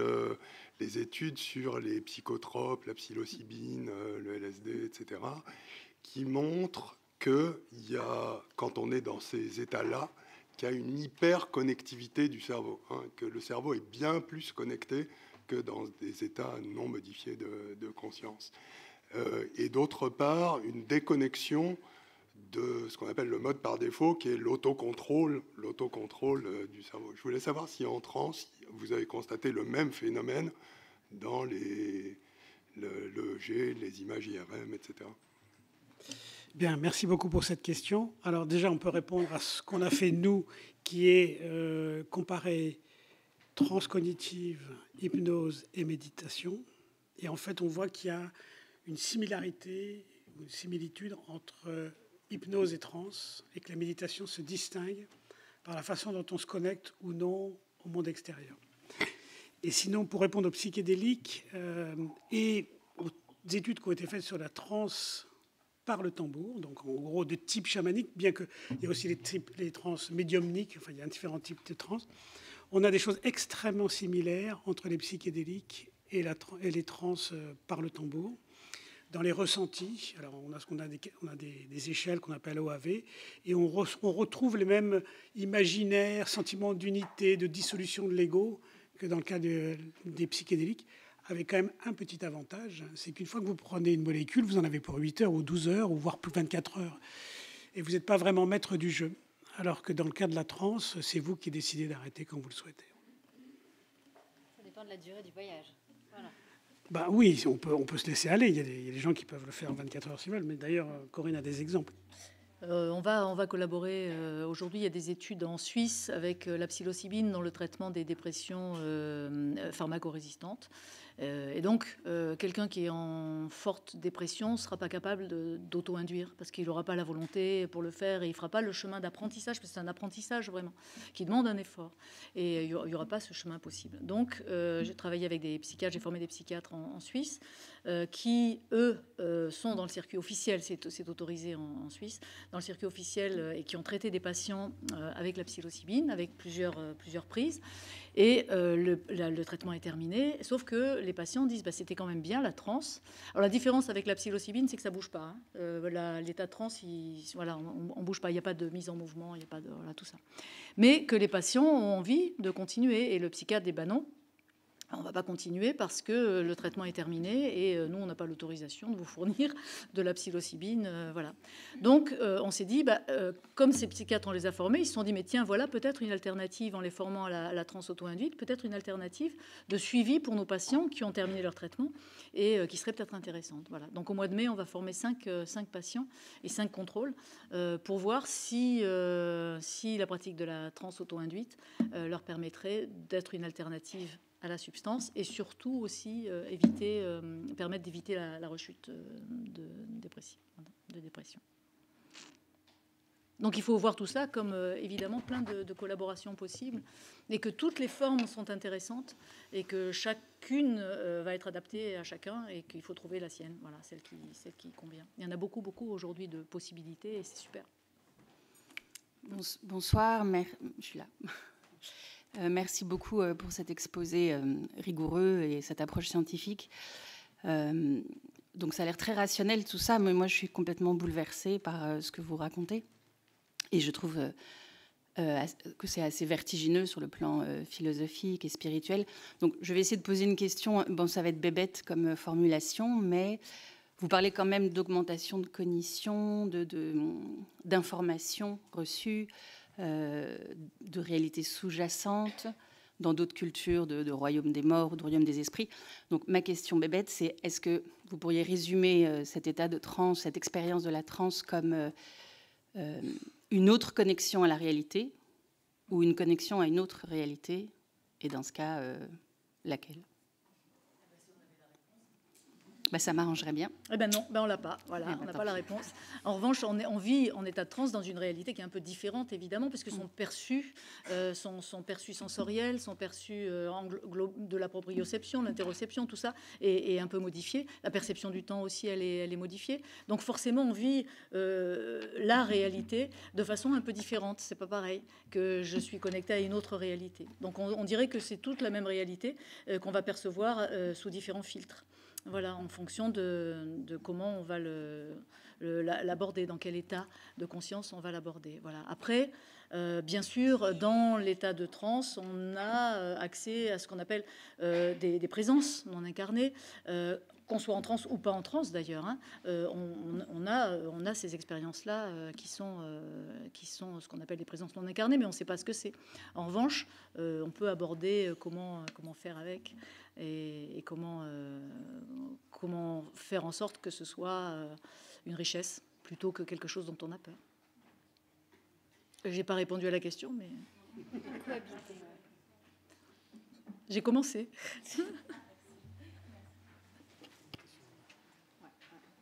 les études sur les psychotropes, la psilocybine, le LSD, etc., qui montrent qu'il y a, quand on est dans ces états-là, qu'il y a une hyperconnectivité du cerveau, que le cerveau est bien plus connecté que dans des états non modifiés de conscience. Et d'autre part, une déconnexion de ce qu'on appelle le mode par défaut, qui est l'autocontrôle du cerveau. Je voulais savoir si en transe, vous avez constaté le même phénomène dans l'EEG, les images IRM, etc. Bien, merci beaucoup pour cette question. Alors déjà, on peut répondre à ce qu'on a fait, nous, qui est comparer transcognitive, hypnose et méditation. Et en fait, on voit qu'il y a une similarité, une similitude entre hypnose et transe, et que la méditation se distingue par la façon dont on se connecte ou non au monde extérieur. Et sinon, pour répondre aux psychédéliques et aux études qui ont été faites sur la transe par le tambour, donc en gros de type chamanique, bien qu'il y a aussi les trans médiumniques, enfin il y a différents types de trans, on a des choses extrêmement similaires entre les psychédéliques et les trans par le tambour. Dans les ressentis, alors on a des échelles qu'on appelle OAV, et on retrouve les mêmes imaginaires, sentiments d'unité, de dissolution de l'ego que dans le cas des psychédéliques, avec quand même un petit avantage, c'est qu'une fois que vous prenez une molécule, vous en avez pour 8 heures ou 12 heures, ou voire plus 24 heures. Et vous n'êtes pas vraiment maître du jeu. Alors que dans le cas de la transe, c'est vous qui décidez d'arrêter quand vous le souhaitez. Ça dépend de la durée du voyage. Voilà. Bah oui, on peut se laisser aller. Il y a des gens qui peuvent le faire en 24 heures s'ils veulent. Mais d'ailleurs, Corinne a des exemples. On va collaborer. Aujourd'hui, il y a des études en Suisse avec la psilocybine dans le traitement des dépressions pharmacorésistantes. Et donc, quelqu'un qui est en forte dépression ne sera pas capable d'auto-induire parce qu'il n'aura pas la volonté pour le faire et il ne fera pas le chemin d'apprentissage, parce que c'est un apprentissage vraiment qui demande un effort. Et il n'y aura pas ce chemin possible. Donc, j'ai travaillé avec des psychiatres, j'ai formé des psychiatres en Suisse qui, eux, sont dans le circuit officiel, c'est autorisé en Suisse, dans le circuit officiel et qui ont traité des patients avec la psilocybine, avec plusieurs prises. Et le traitement est terminé, sauf que les patients disent c'était quand même bien la transe. Alors la différence avec la psilocybine, c'est que ça bouge pas. L'état de transe, on bouge pas, il n'y a pas de mise en mouvement, il n'y a pas de tout ça. Mais que les patients ont envie de continuer, et le psychiatre dit non. On ne va pas continuer parce que le traitement est terminé et nous, on n'a pas l'autorisation de vous fournir de la psilocybine. Voilà. Donc, on s'est dit, comme ces psychiatres, on les a formés, ils se sont dit, mais tiens, voilà peut-être une alternative en les formant à la transe auto-induite, peut-être une alternative de suivi pour nos patients qui ont terminé leur traitement et qui serait peut-être intéressante. Voilà. Donc, au mois de mai, on va former 5 patients et 5 contrôles pour voir si la pratique de la transe auto-induite leur permettrait d'être une alternative à la substance et surtout aussi permettre d'éviter la rechute de dépression. Donc il faut voir tout ça comme évidemment plein de collaborations possibles et que toutes les formes sont intéressantes et que chacune va être adaptée à chacun et qu'il faut trouver la sienne, voilà, celle qui convient. Il y en a beaucoup aujourd'hui de possibilités et c'est super. Bonsoir, je suis là. Merci beaucoup pour cet exposé rigoureux et cette approche scientifique. Donc ça a l'air très rationnel tout ça, mais moi je suis complètement bouleversée par ce que vous racontez. Et je trouve que c'est assez vertigineux sur le plan philosophique et spirituel. Donc je vais essayer de poser une question. Bon, ça va être bébête comme formulation, mais vous parlez quand même d'augmentation de cognition, d'informations reçues, de réalités sous-jacentes dans d'autres cultures, de royaume des morts ou de royaume des esprits. Donc ma question bébête, c'est est-ce que vous pourriez résumer cet état de transe, cette expérience de la transe comme une autre connexion à la réalité ou une connexion à une autre réalité, et dans ce cas, laquelle? Ça m'arrangerait bien. Eh ben non, on l'a pas. Voilà, on n'a pas la réponse. En revanche, on vit en état de transe dans une réalité qui est un peu différente, évidemment, parce que son perçu sensoriel, son perçu de la proprioception, l'interoception, tout ça est un peu modifié. La perception du temps aussi, elle est modifiée. Donc forcément, on vit la réalité de façon un peu différente. C'est pas pareil que je suis connectée à une autre réalité. Donc on dirait que c'est toute la même réalité qu'on va percevoir sous différents filtres. Voilà, en fonction de comment on va l'aborder, dans quel état de conscience on va l'aborder. Voilà. Après, bien sûr, dans l'état de transe, on a accès à ce qu'on appelle des présences non incarnées, qu'on soit en transe ou pas en transe d'ailleurs. Hein. On a ces expériences-là qui sont ce qu'on appelle des présences non incarnées, mais on ne sait pas ce que c'est. En revanche, on peut aborder comment faire avec. Et comment faire en sorte que ce soit une richesse plutôt que quelque chose dont on a peur. J'ai pas répondu à la question, mais j'ai commencé.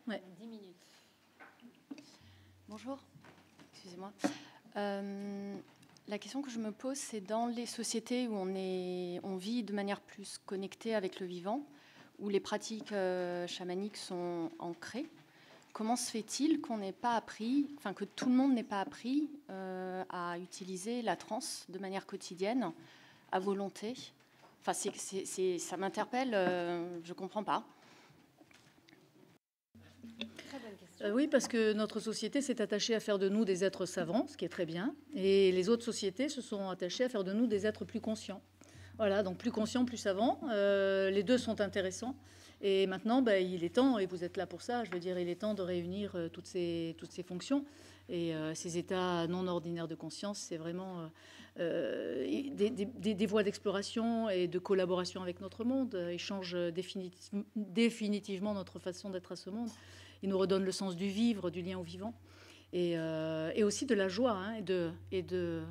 Ouais. 10 minutes. Bonjour, excusez-moi. La question que je me pose, c'est dans les sociétés où on vit de manière plus connectée avec le vivant, où les pratiques chamaniques sont ancrées. Comment se fait-il qu'on n'ait pas appris, enfin que tout le monde n'ait pas appris à utiliser la transe de manière quotidienne, à volonté? Enfin, ça m'interpelle, je ne comprends pas. Oui, parce que notre société s'est attachée à faire de nous des êtres savants, ce qui est très bien, et les autres sociétés se sont attachées à faire de nous des êtres plus conscients. Voilà, donc plus conscients, plus savants. Les deux sont intéressants. Et maintenant, il est temps, et vous êtes là pour ça, je veux dire, il est temps de réunir toutes ces fonctions. Et ces états non ordinaires de conscience, c'est vraiment des voies d'exploration et de collaboration avec notre monde. Ils changent définitivement notre façon d'être à ce monde. Ils nous redonnent le sens du vivre, du lien au vivant, et aussi de la joie et du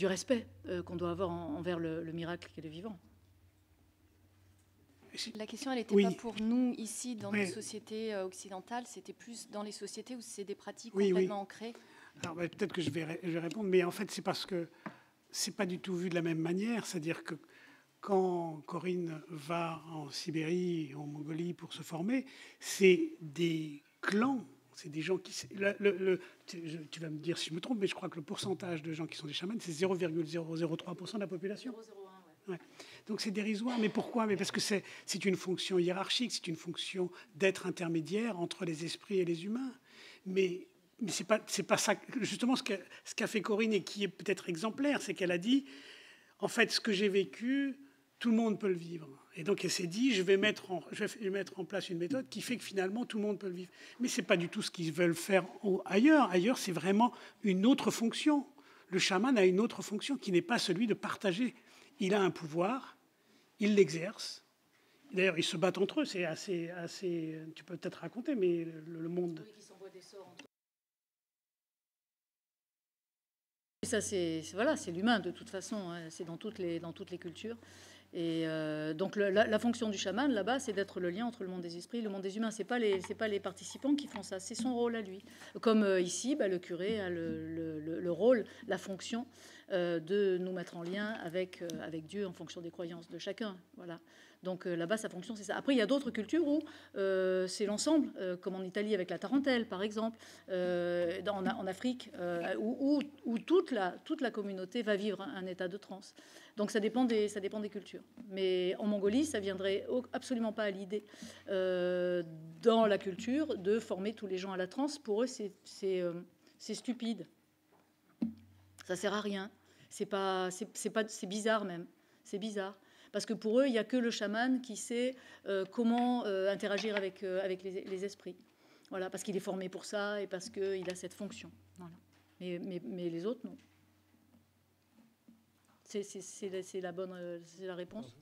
respect qu'on doit avoir envers le miracle qu'est le vivant. La question, elle n'était pas pour nous ici dans nos sociétés occidentales, c'était plus dans les sociétés où c'est des pratiques complètement ancrées. Alors peut-être que je vais répondre, mais en fait c'est parce que c'est pas du tout vu de la même manière. C'est-à-dire que quand Corinne va en Sibérie, en Mongolie pour se former, c'est des clans, c'est des gens qui... tu vas me dire si je me trompe, mais je crois que le pourcentage de gens qui sont des chamans, c'est 0,003% de la population. 0,01, ouais. Donc c'est dérisoire. Mais pourquoi? Mais parce que c'est une fonction hiérarchique, c'est une fonction d'être intermédiaire entre les esprits et les humains. Mais c'est pas ça. Justement, ce qu'a fait Corinne et qui est peut-être exemplaire, c'est qu'elle a dit, en fait, ce que j'ai vécu, tout le monde peut le vivre. Et donc elle s'est dit, je vais mettre en place une méthode qui fait que finalement tout le monde peut le vivre. Mais c'est pas du tout ce qu'ils veulent faire ailleurs. Ailleurs, c'est vraiment une autre fonction. Le chaman a une autre fonction qui n'est pas celui de partager. Il a un pouvoir, il l'exerce. D'ailleurs, ils se battent entre eux. C'est assez. Tu peux peut-être raconter, mais le monde. Oui, qui s'envoient des sorts entre eux. Ça, c'est l'humain de toute façon. C'est dans toutes les cultures. Et donc la fonction du chaman là-bas, c'est d'être le lien entre le monde des esprits et le monde des humains. C'est pas les participants qui font ça, c'est son rôle à lui. Comme ici, le curé a le rôle, la fonction de nous mettre en lien avec Dieu en fonction des croyances de chacun. Voilà. Donc là-bas, sa fonction, c'est ça. Après, il y a d'autres cultures où c'est l'ensemble, comme en Italie avec la tarentelle, par exemple, en Afrique, où toute la communauté va vivre un état de transe. Donc ça dépend des cultures. Mais en Mongolie, ça viendrait absolument pas à l'idée dans la culture de former tous les gens à la transe. Pour eux, c'est stupide. Ça sert à rien. C'est bizarre même. C'est bizarre. Parce que pour eux, il n'y a que le chaman qui sait comment interagir avec les esprits. Voilà, parce qu'il est formé pour ça et parce qu'il a cette fonction. Voilà. Mais les autres, non. C'est la réponse.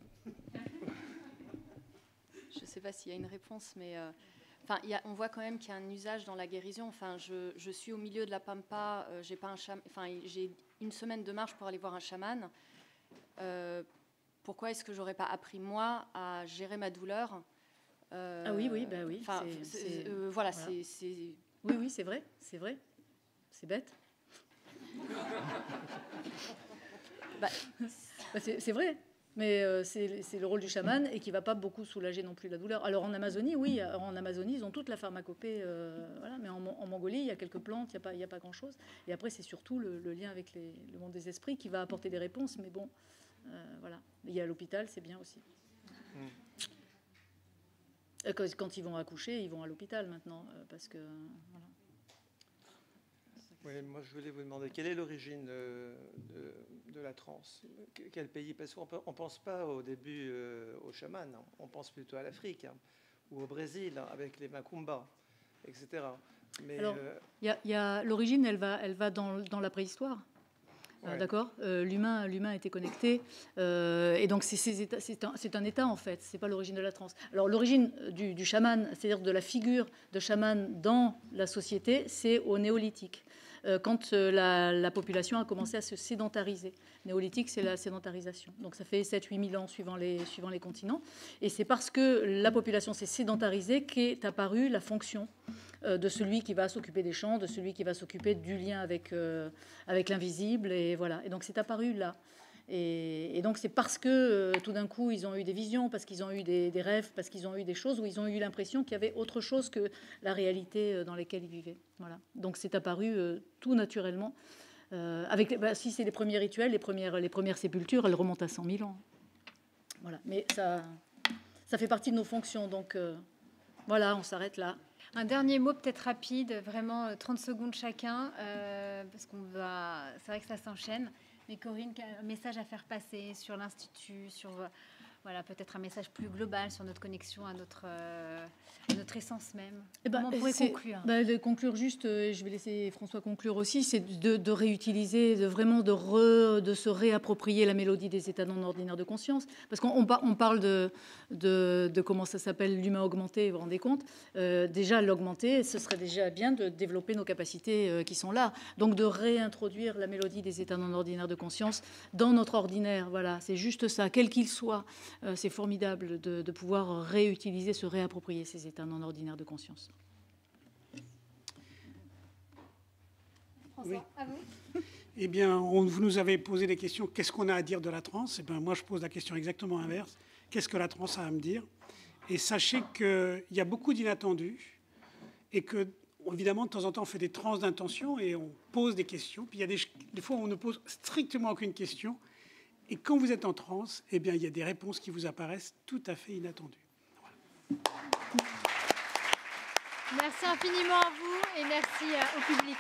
Je ne sais pas s'il y a une réponse, mais on voit quand même qu'il y a un usage dans la guérison. Enfin, je suis au milieu de la pampa, j'ai une semaine de marche pour aller voir un chaman. Pourquoi est-ce que j'aurais pas appris moi à gérer ma douleur? Ah oui, bah oui. Voilà. Oui, c'est vrai. C'est bête. C'est vrai, mais c'est le rôle du chaman et qui va pas beaucoup soulager non plus la douleur. Alors en Amazonie, oui, ils ont toute la pharmacopée, voilà, mais en Mongolie, il y a quelques plantes, il y a pas grand-chose. Et après, c'est surtout le lien avec le monde des esprits qui va apporter des réponses. Mais bon, voilà. Il y a l'hôpital, c'est bien aussi. Quand ils vont accoucher, ils vont à l'hôpital maintenant, parce que voilà. Oui, moi je voulais vous demander quelle est l'origine de la transe. Quel pays? Parce qu'on ne pense pas au début aux chamans, on pense plutôt à l'Afrique ou au Brésil avec les macumbas, etc. Mais alors, l'origine, elle va dans la préhistoire. Ouais. D'accord. L'humain était connecté. Et donc, c'est un état, en fait. Ce n'est pas l'origine de la transe. Alors, l'origine du chaman, c'est-à-dire de la figure de chaman dans la société, c'est au néolithique. Quand la population a commencé à se sédentariser. Néolithique, c'est la sédentarisation. Donc, ça fait 7-8 000 ans suivant les continents. Et c'est parce que la population s'est sédentarisée qu'est apparue la fonction de celui qui va s'occuper des champs, de celui qui va s'occuper du lien avec l'invisible. Et voilà. Et donc, c'est apparu là. Et donc, c'est parce que tout d'un coup, ils ont eu des visions, parce qu'ils ont eu des rêves, parce qu'ils ont eu des choses où ils ont eu l'impression qu'il y avait autre chose que la réalité dans laquelle ils vivaient. Voilà. Donc, c'est apparu tout naturellement. Si c'est les premiers rituels, les premières sépultures, elles remontent à 100 000 ans. Voilà. Mais ça fait partie de nos fonctions. Donc, voilà, on s'arrête là. Un dernier mot peut-être rapide, vraiment 30 secondes chacun, parce c'est vrai que ça s'enchaîne. Mais Corinne, un message à faire passer sur l'Institut, sur peut-être un message plus global sur notre connexion à notre essence même. Comment on pourrait conclure de conclure juste, je vais laisser François conclure aussi, c'est de réutiliser, de se réapproprier la mélodie des états non ordinaires de conscience. Parce qu'on parle de comment ça s'appelle, l'humain augmenté, vous vous rendez compte. Déjà, l'augmenter, ce serait déjà bien de développer nos capacités qui sont là. Donc, de réintroduire la mélodie des états non ordinaires de conscience dans notre ordinaire. Voilà, c'est juste ça, quel qu'il soit. C'est formidable de pouvoir réutiliser, se réapproprier ces états non ordinaires de conscience. François, oui. À vous. Eh bien, vous nous avez posé des questions. Qu'est-ce qu'on a à dire de la transe ? Eh bien, moi, je pose la question exactement inverse. Qu'est-ce que la transe a à me dire ? Et sachez qu'il y a beaucoup d'inattendus et que, évidemment, de temps en temps, on fait des transes d'intention et on pose des questions. Puis il y a des fois où on ne pose strictement aucune question. Et quand vous êtes en transe, eh bien, il y a des réponses qui vous apparaissent tout à fait inattendues. Voilà. Merci infiniment à vous et merci au public.